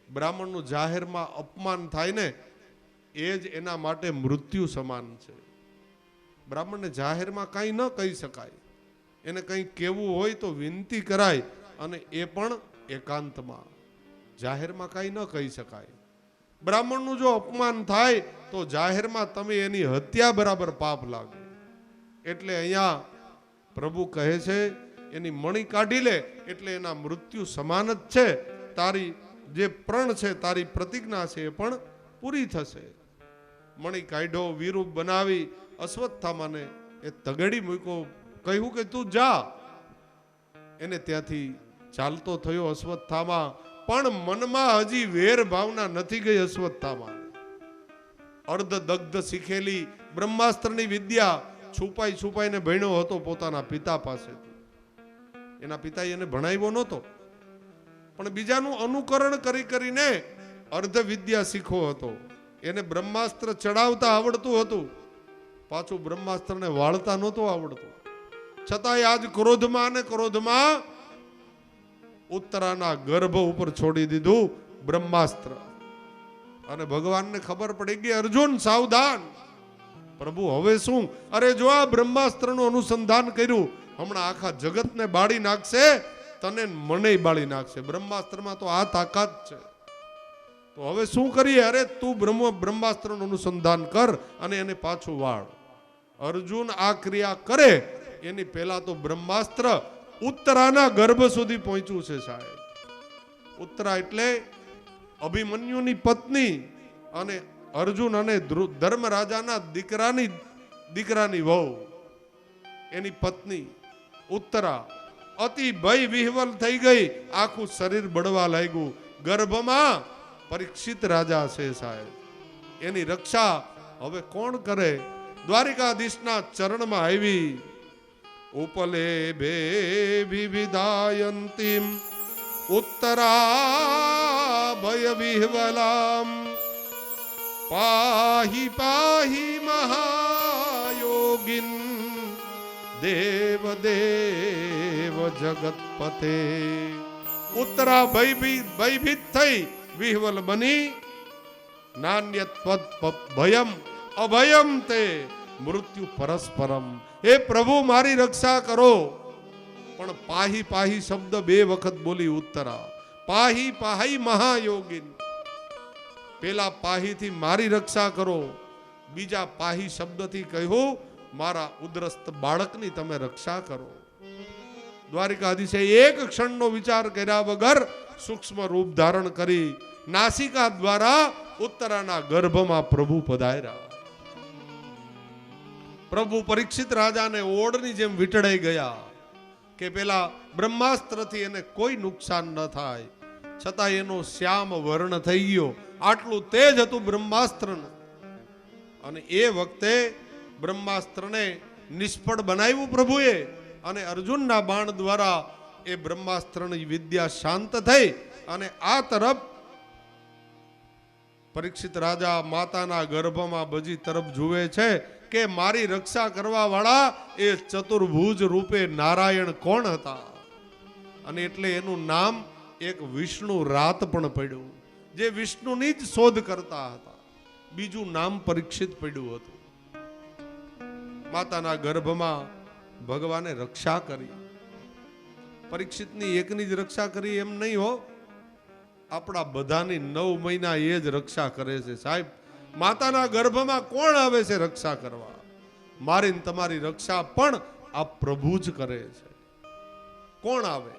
બ્રાહ્મણનું જાહેરમાં અપમાન થાય ને, એ જ એના માટે મૃત્યુ સમાન છે. બ્રાહ્મણને જાહેરમાં કંઈ ન કહી શકાય. એને કંઈ કહેવું હોય તો વિનંતી કરાય, અને એ પણ એકાંતમાં. જાહેરમાં કંઈ ન કહી શકાય. બ્રાહ્મણનું જો અપમાન થાય તો જાહેરમાં તમે એની હત્યા બરાબર પાપ લાગે. એટલે અહીંયા પ્રભુ કહે છે એની મણિ કાઢી લે, એટલે એના મૃત્યુ સમાન જ છે. તારી જે પ્રણ છે, તારી પ્રતિજ્ઞા છે, એ પણ પૂરી થશે. મણિ કાઢ્યો, વિરૂપ બનાવી અશ્વત્થામાને એ તગડી મૂક્યો. કહ્યું કે તું જા. એને ત્યાંથી ચાલતો થયો અશ્વત્થામા, પણ મનમાં હજી વેર ભાવના નથી ગઈ અશ્વત્થામા. અર્ધ દગ્ધ શીખેલી બ્રહ્માસ્ત્રની વિદ્યા છુપાઈને ભણ્યો હતો પોતાના પિતા પાસેથી. એના પિતાએ એને ભણાવ્યો નહોતો, પણ બીજાનું અનુકરણ કરીને અર્ધ વિદ્યા શીખો હતો. એને બ્રહ્માસ્ત્ર ચડાવતા આવડતું હતું, પાછું બ્રહ્માસ્ત્રને વાળતા નહોતું આવડતું. છતાંય આજ ક્રોધમાં ઉત્તરાના ગર્ભ ઉપર છોડી દીધું બ્રહ્માસ્ત્ર. અને ભગવાનને ખબર પડી ગઈ, અર્જુન સાવધાન. પ્રભુ હવે શું? અરે જો આ બ્રહ્માસ્ત્રનું અનુસંધાન કર્યું, હમણાં આખા જગતને બાળી નાખશે, તને મને બાળી નાખશે. બ્રહ્માસ્ત્રમાં તો આ તાકાત છે. તો હવે શું કરીએ? અરે તું બ્રહ્માસ્ત્રનું અનુસંધાન કર અને એને પાછું વાળ. અર્જુન આ ક્રિયા કરે એની પહેલા તો બ્રહ્માસ્ત્ર ઉત્તરાના ગર્ભ સુધી પહોંચ્યું છે સાહેબ. ઉત્તરા એટલે અભિમન્યુની પત્ની અને અર્જુન અને ધર્મરાજાના દીકરાની વહુ, એની પત્ની ઉત્તરા અતિ ભય વિહવલ થઈ ગઈ. આખું શરીર બળવા લાગ્યું. ગર્ભમાં પરીક્ષિત રાજા છે સાહેબ. એની રક્ષા હવે કોણ કરે? દ્વારિકાધીશના ચરણમાં આવી. ઉપલે ભે વિવિધાયંતિમ ઉત્તરા ભય વિહવલામ પાહી પાહી મહાયોગિન દેવ દેવ જગતપતે. ઉત્તરા ભયભીત થઈ વિહવલ બની. નાન્યત પદ ભયમ અભયમ તે મૃત્યુ પરસ્પરમ. હે પ્રભુ મારી રક્ષા કરો. પણ પાહી પાહી શબ્દ 2 વખત બોલી ઉત્તરા. પાહી પાહી મહાયોગિન. પેલા પાહી થી મારી રક્ષા કરો, બીજા પાહી શબ્દથી કહ્યું મારા ઉદ્રસ્ત બાળકની તમે રક્ષા કરો. દ્વારિકાધીશે એક ક્ષણનો વિચાર કર્યા વગર સૂક્ષ્મ રૂપ ધારણ કરી નાસિકા દ્વારા ઉત્તરાના ગર્ભમાં પ્રભુ પધાર્યા. પ્રભુ પરીક્ષિત રાજાને ઓળની જેમ વીંટળાઈ ગયા કે પેલા બ્રહ્માસ્ત્રથી એને કોઈ નુકસાન ન થાય, છતાં એનો શ્યામ વર્ણ થઈ ગયો. આટલું તેજ હતું બ્રહ્માસ્ત્રનું. અને એ વખતે બ્રહ્માસ્ત્રને નિષ્ફળ બનાવ્યું પ્રભુએ, અને અર્જુનના બાણ દ્વારા એ બ્રહ્માસ્ત્રની વિદ્યા શાંત થઈ. અને આ તરફ પરીક્ષિત રાજા માતાના ગર્ભમાં બજી તરફ જુએ છે કે મારી રક્ષા કરવા વાળા એ ચતુર્ભુજ રૂપે નારાયણ કોણ હતા. અને એટલે એનું નામ એક વિષ્ણુ રાત પણ પડ્યું, જે વિષ્ણુની જ શોધ કરતા હતા. બીજું નામ પરીક્ષિત પડ્યું હતું. માતાના ગર્ભમાં ભગવાને રક્ષા કરી. પરીક્ષિતની એકની જ રક્ષા કરી એમ નહીં હો, આપણા બધાની 9 મહિના એ જ રક્ષા કરે છે સાહેબ. માતાના ગર્ભમાં કોણ આવે છે રક્ષા કરવા? મારી ને તમારી રક્ષા પણ આ પ્રભુ જ કરે છે. કોણ આવે?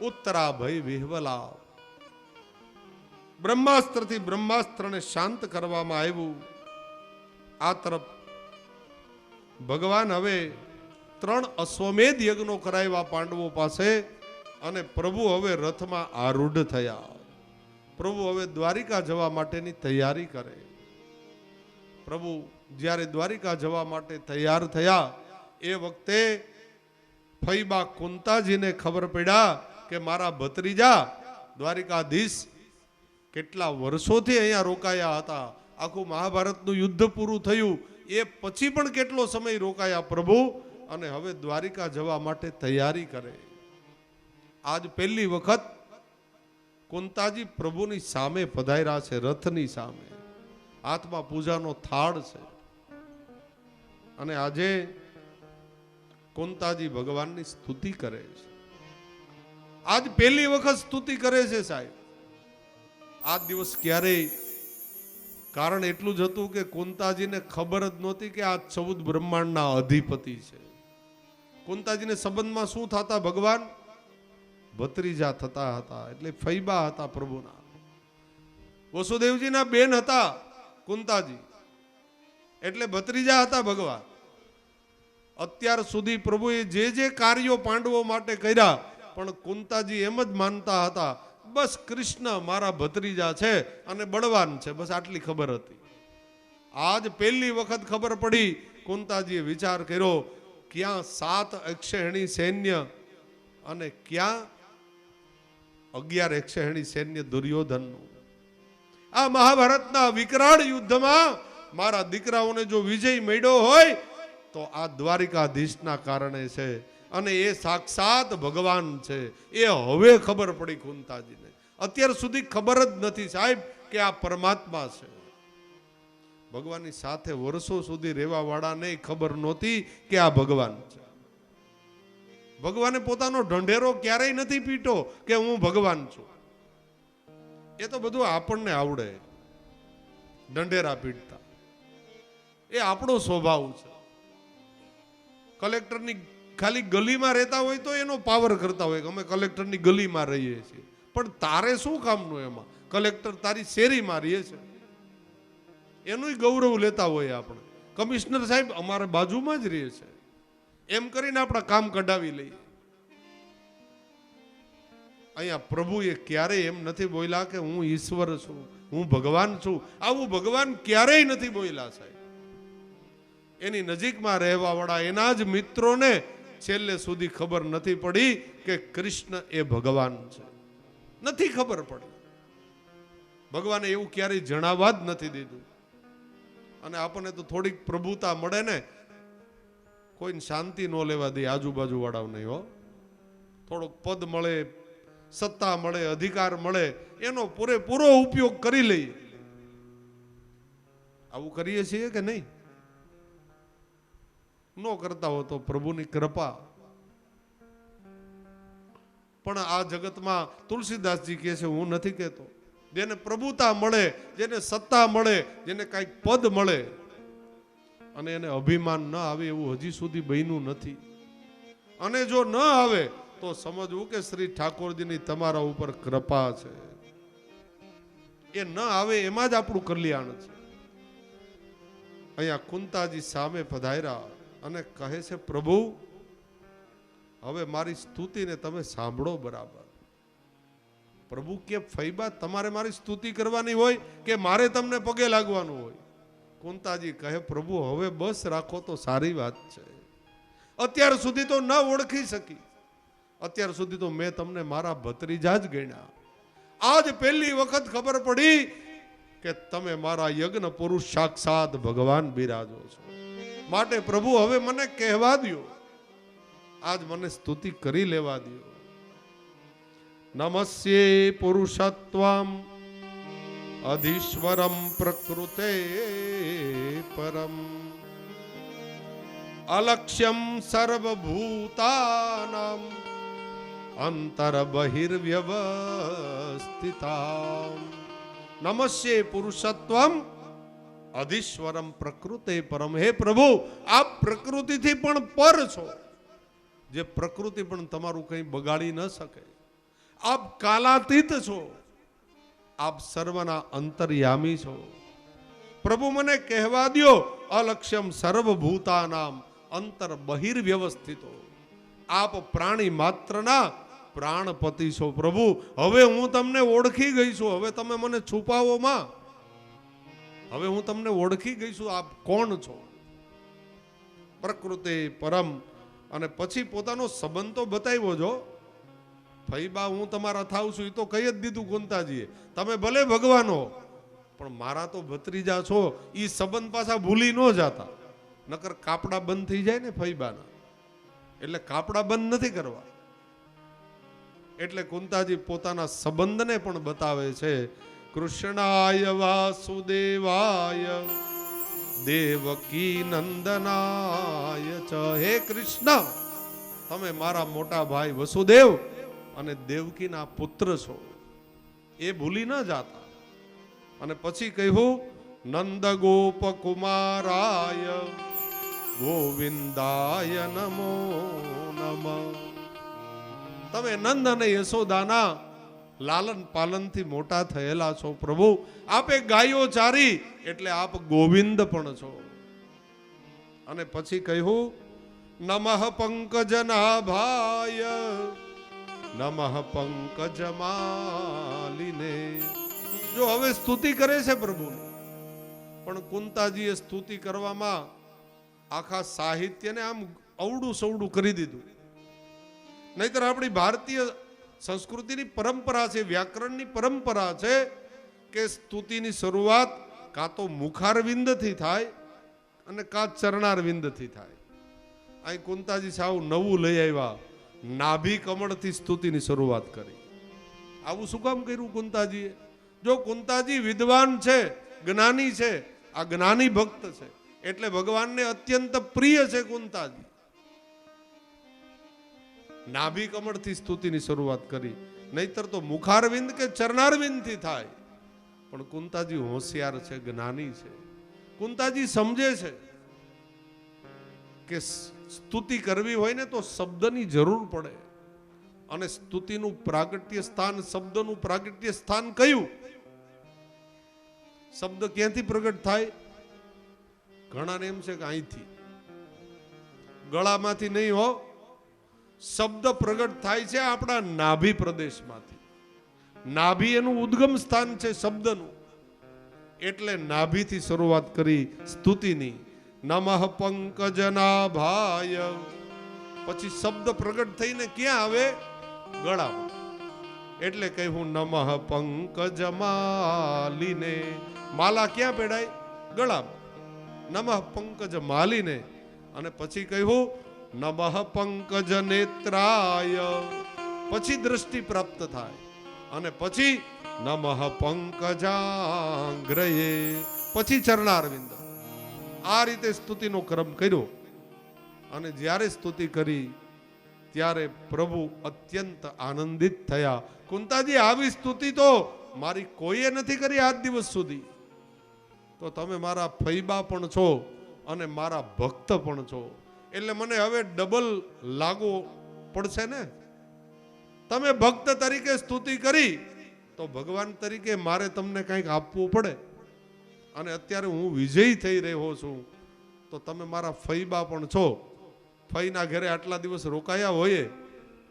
ઉત્તરા ભય વિહવલા. બ્રહ્માસ્ત્રથી બ્રહ્માસ્ત્રને શાંત કરવામાં આવ્યું. આ તરફ ભગવાન હવે 3 અશ્વમેધ યજ્ઞો કરાવ્યા પાંડવો પાસે, અને પ્રભુ હવે રથમાં આરૂઢ થયા. પ્રભુ હવે દ્વારિકા જવા માટેની તૈયારી કરે. પ્રભુ જ્યારે દ્વારિકા જવા માટે તૈયાર થયા એ વખતે ફઈબા કુંતાજીને ખબર પડ્યા કે મારા ભત્રીજા દ્વારિકાધીશ કેટલા વર્ષોથી અહીંયા રોકાયા હતા. આખું મહાભારતનું યુદ્ધ પૂરું થયું એ પછી પણ કેટલો સમય રોકાયા પ્રભુ, અને હવે દ્વારિકા જવા માટે તૈયારી કરે. આજ પહેલી વખત કુંતાજી પ્રભુની સામે પધાર્યા છે, રથની સામે. હાથમાં પૂજાનો થાળ છે, અને આજે કુંતાજી ભગવાનની સ્તુતિ કરે છે. આજ પહેલી વખત સ્તુતિ કરે છે સાહેબ. આ દિવસ ક્યારેય, કારણ એટલું જ હતું કે કુંતાજીને ખબર જ નહોતી કે આ 14 બ્રહ્માંડના અધિપતિ છે. કુંતાજીને સંબંધમાં શું થતા? ભગવાન ભત્રીજા થતા હતા, એટલે ફઈબા હતા પ્રભુના. વસુદેવજીના બેન હતા કુંતાજી, એટલે ભત્રીજા હતા ભગવાન. અત્યાર સુધી પ્રભુએ જે કાર્યો પાંડવો માટે કર્યા, પણ કુંતાજી એમ જ માનતા હતા બસ કૃષ્ણ મારા ભત્રીજા છે અને બળવાન છે, બસ આટલી ખબર હતી. આજ પહેલી વખત ખબર પડી. કુંતાજીએ વિચાર કર્યો, ક્યાં 7 અક્ષહેણી સૈન્ય અને ક્યાં 11 અક્ષહેણી સૈન્ય દુર્યોધનનું. આ મહાભારતના વિકરાળ યુદ્ધમાં મારા દીકરાઓને જો વિજય મળ્યો હોય તો આ દ્વારિકાધીશના કારણે છે, અને એ સાક્ષાત ભગવાન છે. એ હવે ખબર પડી કુંતાજીને. અત્યાર સુધી ખબર જ નથી સાહેબ કે આ પરમાત્મા છે. ભગવાનની સાથે વર્ષો સુધી રહેવા વાળાને ખબર નહોતી કે આ ભગવાન છે. ભગવાને પોતાનો ઢંઢેરો ક્યારેય નથી પીટો કે હું ભગવાન છું. એ તો બધું આપણને આવડે, ઢંઢેરા પીટતા. એ આપણો સ્વભાવ છે. કલેક્ટરની ખાલી ગલીમાં રહેતા હોય તો એનો પાવર કરતા હોય કે અમે કલેક્ટરની ગલીમાં રહીએ છીએ, પણ તારે શું કામનું એમાં? કલેક્ટર તારી શેરીમાં રહીએ છે, એનું ગૌરવ લેતા હોય આપણે. કમિશનર સાહેબ અમારા બાજુમાં જ રહે છે, એમ કરીને આપણા કામ કઢાવી લઈએ. અહીંયા પ્રભુએ ક્યારેય એમ નથી બોલ્યા કે હું ઈશ્વર છું, હું ભગવાન છું. આવું ભગવાન ક્યારેય નથી બોલ્યા સાહેબ. એની નજીકમાં રહેવા વાળા એના જ મિત્રોને છેલ્લે સુધી ખબર નથી પડી કે કૃષ્ણ એ ભગવાન છે. નથી ખબર પડી. ભગવાને એવું ક્યારેય જણાવવા જ નથી દીધું. અને આપણને તો થોડીક પ્રભુતા મળે ને, કોઈને શાંતિ ન લેવા દે આજુબાજુ વાળાને. હો, થોડોક પદ મળે, સત્તા મળે, અધિકાર મળે, એનો પૂરેપૂરો ઉપયોગ કરી લઈએ. આવું કરીએ છીએ કે નહીં? ન કરતા હો તો પ્રભુની કૃપા. પણ આ જગતમાં તુલસીદાસજી કહે છે, હું નથી કહેતો, જેને પ્રભુતા મળે, જેને સત્તા મળે, જેને કાંઈક પદ મળે અને એને અભિમાન ન આવે એવું હજી સુધી બન્યું નથી. અને જો ન આવે તો સમજવું કે શ્રી ઠાકોરજીની તમારા ઉપર કૃપા છે. એ ન આવે એમાં જ આપણું કલ્યાણ છે. અહીંયા કુંતાજી સામે પધાર્યા અને કહે છે, પ્રભુ હવે મારી સ્તુતિને તમે સાંભળો બરાબર. પ્રભુ કે, ફૈબા તમારે મારી સ્તુતિ કરવાની હોય કે મારે તમને પગે લાગવાનું હોય? કુંતાજી કહે, પ્રભુ હવે બસ રાખો તો સારી વાત છે. અત્યાર સુધી તો ન ઓળખી શકી. અત્યાર સુધી તો મેં તમને મારા ભત્રીજા જ ગણ્યા. આજ પહેલી વખત ખબર પડી કે તમે મારા યજ્ઞ પુરુષ સાક્ષાત ભગવાન બિરાજો છો. માટે પ્રભુ હવે મને કહેવા દો, આજ મને સ્તુતિ કરી લેવા દો. નમસ્યે પુરુષત્વમ અધીશ્વરમ પ્રકૃતે પરમ અલક્ષ્યમ સર્વભૂતાનામ અંતર બહિર્વ્યવસ્થિતામ. નમસ્યે પુરુષત્વમ અધીશ્વરમ પ્રકૃતે પરમ. હે પ્રભુ, આપ પ્રકૃતિથી પણ પર છો. જે પ્રકૃતિ પણ તમારું કંઈ બગાડી ન શકે. આપ કાલાતીત છો. આપ સર્વના અંતર્યામી છો. પ્રભુ મને કહેવા દ્યો, અલક્ષ્યમ સર્વભૂતાનામ અંતર બહિર્વ્યવસ્થિતો. આપ પ્રાણી માત્રના પ્રાણપતિ છો. પ્રભુ હવે હું તમને ઓળખી ગઈ છું. હવે તમે મને છુપાવો માં. હવે હું તમને ઓળખી ગઈ છું, આપ કોણ છો. પ્રકૃતિ પરમ. અને પછી પોતાનો સંબંધ તો બતાવ્યો જો. ફઈબા હું તમારા થાવ છું એ તો કહી જ દીધું કુંતાજીએ. તમે ભલે ભગવાન હો પણ મારા તો ભત્રીજા છો. એ સંબંધ પાછા ભૂલી ન જાતા. નકર કાપડા બંધ થઈ જાય ને ફઈબાના. એટલે કાપડા બંધ નથી કરવા. એટલે કુંતાજી પોતાના સંબંધને પણ બતાવે છે. કૃષ્ણાય વાસુદેવાય દેવકી નંદનાય ચ. હે કૃષ્ણ, તમે મારા મોટા ભાઈ વસુદેવ અને દેવકીના પુત્ર છો. એ ભૂલી ન જાતા. અને પછી કહ્યું, નંદ ગોપ કુમારાય ગોવિંદાય નમો નમ. તમે નંદ અને યશોદાના લાલન પાલનથી મોટા થયેલા છો. પ્રભુ આપે ગાયો ચારી એટલે આપ ગોવિંદ પણ છો. અને પછી કહ્યું, નમઃ પંકજનાભાય નમઃ પંકજમાલિને. જો હવે સ્તુતિ કરે છે પ્રભુની. પણ કુંતાજીએ સ્તુતિ કરવામાં આખા સાહિત્યને આમ અવડું સવડું કરી દીધું. નહીતર આપણી ભારતીય સંસ્કૃતિની પરંપરા છે, વ્યાકરણની પરંપરા છે કે સ્તુતિની શરૂઆત કાં તો મુખારવિંદથી થાય અને કાં ચરણારવિંદથી થાય. અહીં કુંતાજી સાવ નવું લઈ આવ્યા. નાભી કમળથી સ્તુતિની શરૂઆત કરી. આવું શું કામ કર્યું કુંતાજીએ? જો કુંતાજી વિદ્વાન છે, જ્ઞાની છે, આ જ્ઞાની ભક્ત છે એટલે ભગવાનને અત્યંત પ્રિય છે કુંતાજી. નાભી કમળથી સ્તુતિની શરૂઆત કરી. નહીતર તો મુખારવિંદ કે ચરણારવિંદથી થાય. પણ કુંતાજી હોશિયાર છે, જ્ઞાની છે. કુંતાજી સમજે છે કે સ્તુતિ કરવી હોય ને તો શબ્દની જરૂર પડે. અને સ્તુતિનું પ્રાગટ્ય સ્થાન, શબ્દનું પ્રાગટ્ય સ્થાન કયું? શબ્દ ક્યાંથી પ્રગટ થાય? ઘણાને એમ છે કે અહીંથી, ગળામાંથી નહીં હો. શબ્દ પ્રગટ થાય છે આપણા નાભી પ્રદેશમાંથી. નાભી એનું ઉદ્ગમ સ્થાન છે શબ્દનું. એટલે નાભીથી શરૂઆત કરી સ્તુતિની. નમઃ પંકજનાભાય. પછી શબ્દ પ્રગટ થઈને ક્યાં આવે? ગળામાં. એટલે કહ્યું નમઃ પંકજમાલિને. માલા ક્યાં પેડાય? ગળામાં. નમઃ પંકજ માલિને. અને પછી કહ્યું નમઃ પંકજ નેત્રાય. પછી દ્રષ્ટિ પ્રાપ્ત થાય. અને પછી નમઃ પંકજાંગ્રયે. પછી ચરણારવિંદ. આ રીતે સ્તુતિનો ક્રમ કર્યો. અને જ્યારે સ્તુતિ કરી ત્યારે પ્રભુ અત્યંત આનંદિત થયા. કુંતાજી, આવી સ્તુતિ તો મારી કોઈએ નથી કરી આજ દિવસ સુધી. તો તમે મારા ફૈબા પણ છો અને મારા ભક્ત પણ છો, એટલે મને હવે ડબલ લાગુ પડશે ને. તમે ભક્ત તરીકે સ્તુતિ કરી તો ભગવાન તરીકે મારે તમને કંઈક આપવું પડે. અને અત્યારે હું વિજયી થઈ રહ્યો છું તો તમે મારા ફૈબા પણ છો. ફઈના ઘરે આટલા દિવસ રોકાયા હોઈએ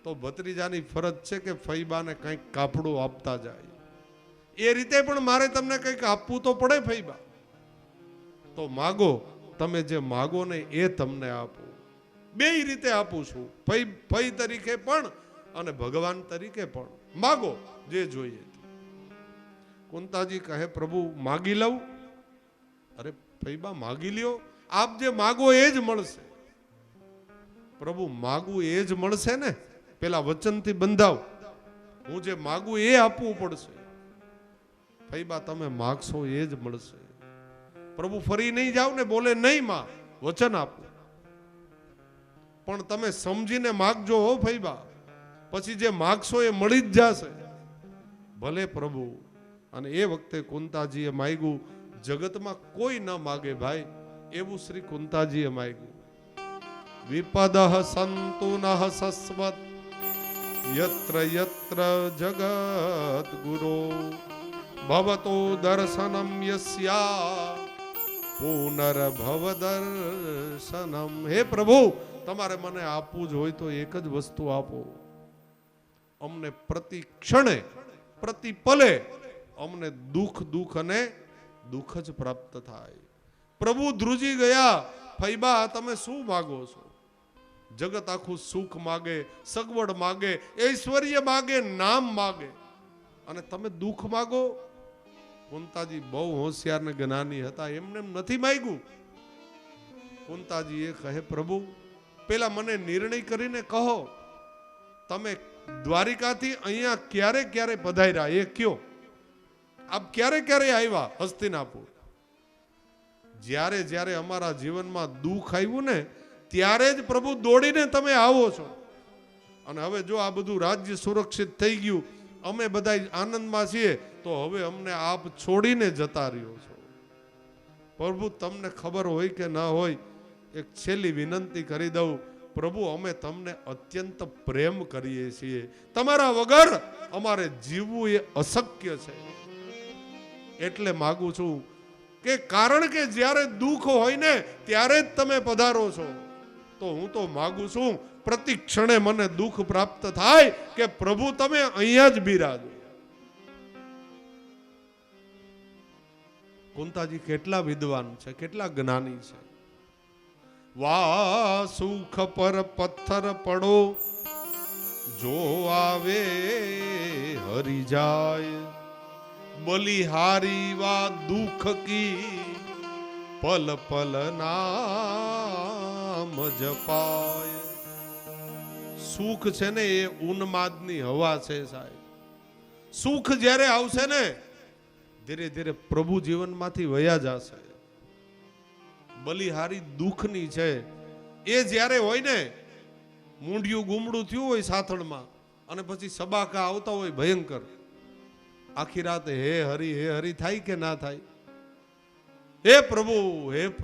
તો ભત્રીજાની ફરજ છે કે ફઈબાને કંઈક કાપડું આપતા જાય. એ રીતે પણ મારે તમને કંઈક આપવું તો પડે ફઈબા. તો માગો, તમે જે માગો ને એ તમને આપું. બેય રીતે આપું છું, ફઈ તરીકે પણ અને ભગવાન તરીકે પણ. માગો જે જોઈએ. કુંતાજી કહે પ્રભુ માગી લઉં. અરે ફઈબા માગી લ્યો, આપ જે માગો એ જ મળશે. પ્રભુ માગું એ જ મળશે ને, પેલા વચનથી બંધાવ. હું જે માગું એ આપવું પડશે. ફઈબા તમે માગશો એ જ મળશે. પ્રભુ ફરી નહીં જાવ ને, બોલે નહીં માં, વચન આપો. પણ તમે સમજીને માગજો હો ફઈબા, પછી જે માગશો એ મળી જ જશે. ભલે પ્રભુ. અને એ વખતે કુંતાજીએ માગ્યું. જગતમાં કોઈ ન માગે ભાઈ એવું શ્રી કુંતાજીએ માગ્યું. વિપદઃ સંતુ નઃ સસ્વત યત્ર યત્ર જગત ગુરો ભવતો દર્શનમ યસ્યા પુનર્ભવ દર્શનમ. હે પ્રભુ, તમારે મને આપવું જ હોય તો એક જ વસ્તુ આપો. અમને પ્રતિ ક્ષણે પ્રતિ પલે અમને દુઃખ અને દુઃખ જ પ્રાપ્ત થાય. પ્રભુ ધ્રુજી ગયા. ફૈબા તમે શું માગો છો? જગત આખું સુખ માગે, સગવડ માગે, ઐશ્વર્ય માગે, નામ માગે, અને તમે દુઃખ માગો. કુંતાજી બહુ હોશિયાર ને જ્ઞાની હતા, એમને નથી માગ્યું. કુંતાજી એ કહે પ્રભુ પેલા મને નિર્ણય કરીને કહો, તમે દ્વારિકાથી અહીંયા ક્યારે ક્યારે પધાર્યા એ કયો. આપ ક્યારે ક્યારે આવ્યા હસ્તિનાપુર? જ્યારે જ્યારે અમારા જીવનમાં દુઃખ આવ્યું ને ત્યારે જ પ્રભુ દોડીને તમે આવો છો. અને હવે જો આ બધું રાજ્ય સુરક્ષિત થઈ ગયું, અમે બધા આનંદમાં છીએ, તો હવે અમને આપ છોડીને જતા રહ્યો છો. પ્રભુ તમને ખબર હોય કે ના હોય, એક છેલ્લી વિનંતી કરી દઉં. પ્રભુ અમે તમને અત્યંત પ્રેમ કરીએ છીએ. તમારા વગર અમારે જીવવું એ અશક્ય છે. એટલે માગું છું કે કારણ કે જ્યારે દુઃખ હોય ને ત્યારે જ તમે પધારો છો. તો હું તો માગું છું પ્રતિ ક્ષણે મને દુઃખ પ્રાપ્ત થાય કે પ્રભુ તમે અહીંયા જ બિરાજો. કુંતાજી કેટલા વિદ્વાન છે, કેટલા જ્ઞાની છે. વા સુખ પર પથ્થર પડો, જો આવે હરી જાય. બલિહારી વા દુઃખ કી પલ પલ નામ જપાય. સુખ છે ને એ ઉન્માદની હવા છે સાહેબ. સુખ જ્યારે આવશે ને ધીરે ધીરે પ્રભુ જીવનમાંથી વયા જશે. બલિહારી દુઃખની છે. એ જ્યારે હોય ને, મૂંડિયું ગુમડું થયું હોય સાથળમાં, અને પછી સબાકા આવતા હોય ભયંકર, આખી રાત હે હરી થાય કે ના થાય? હે પ્રભુ, હે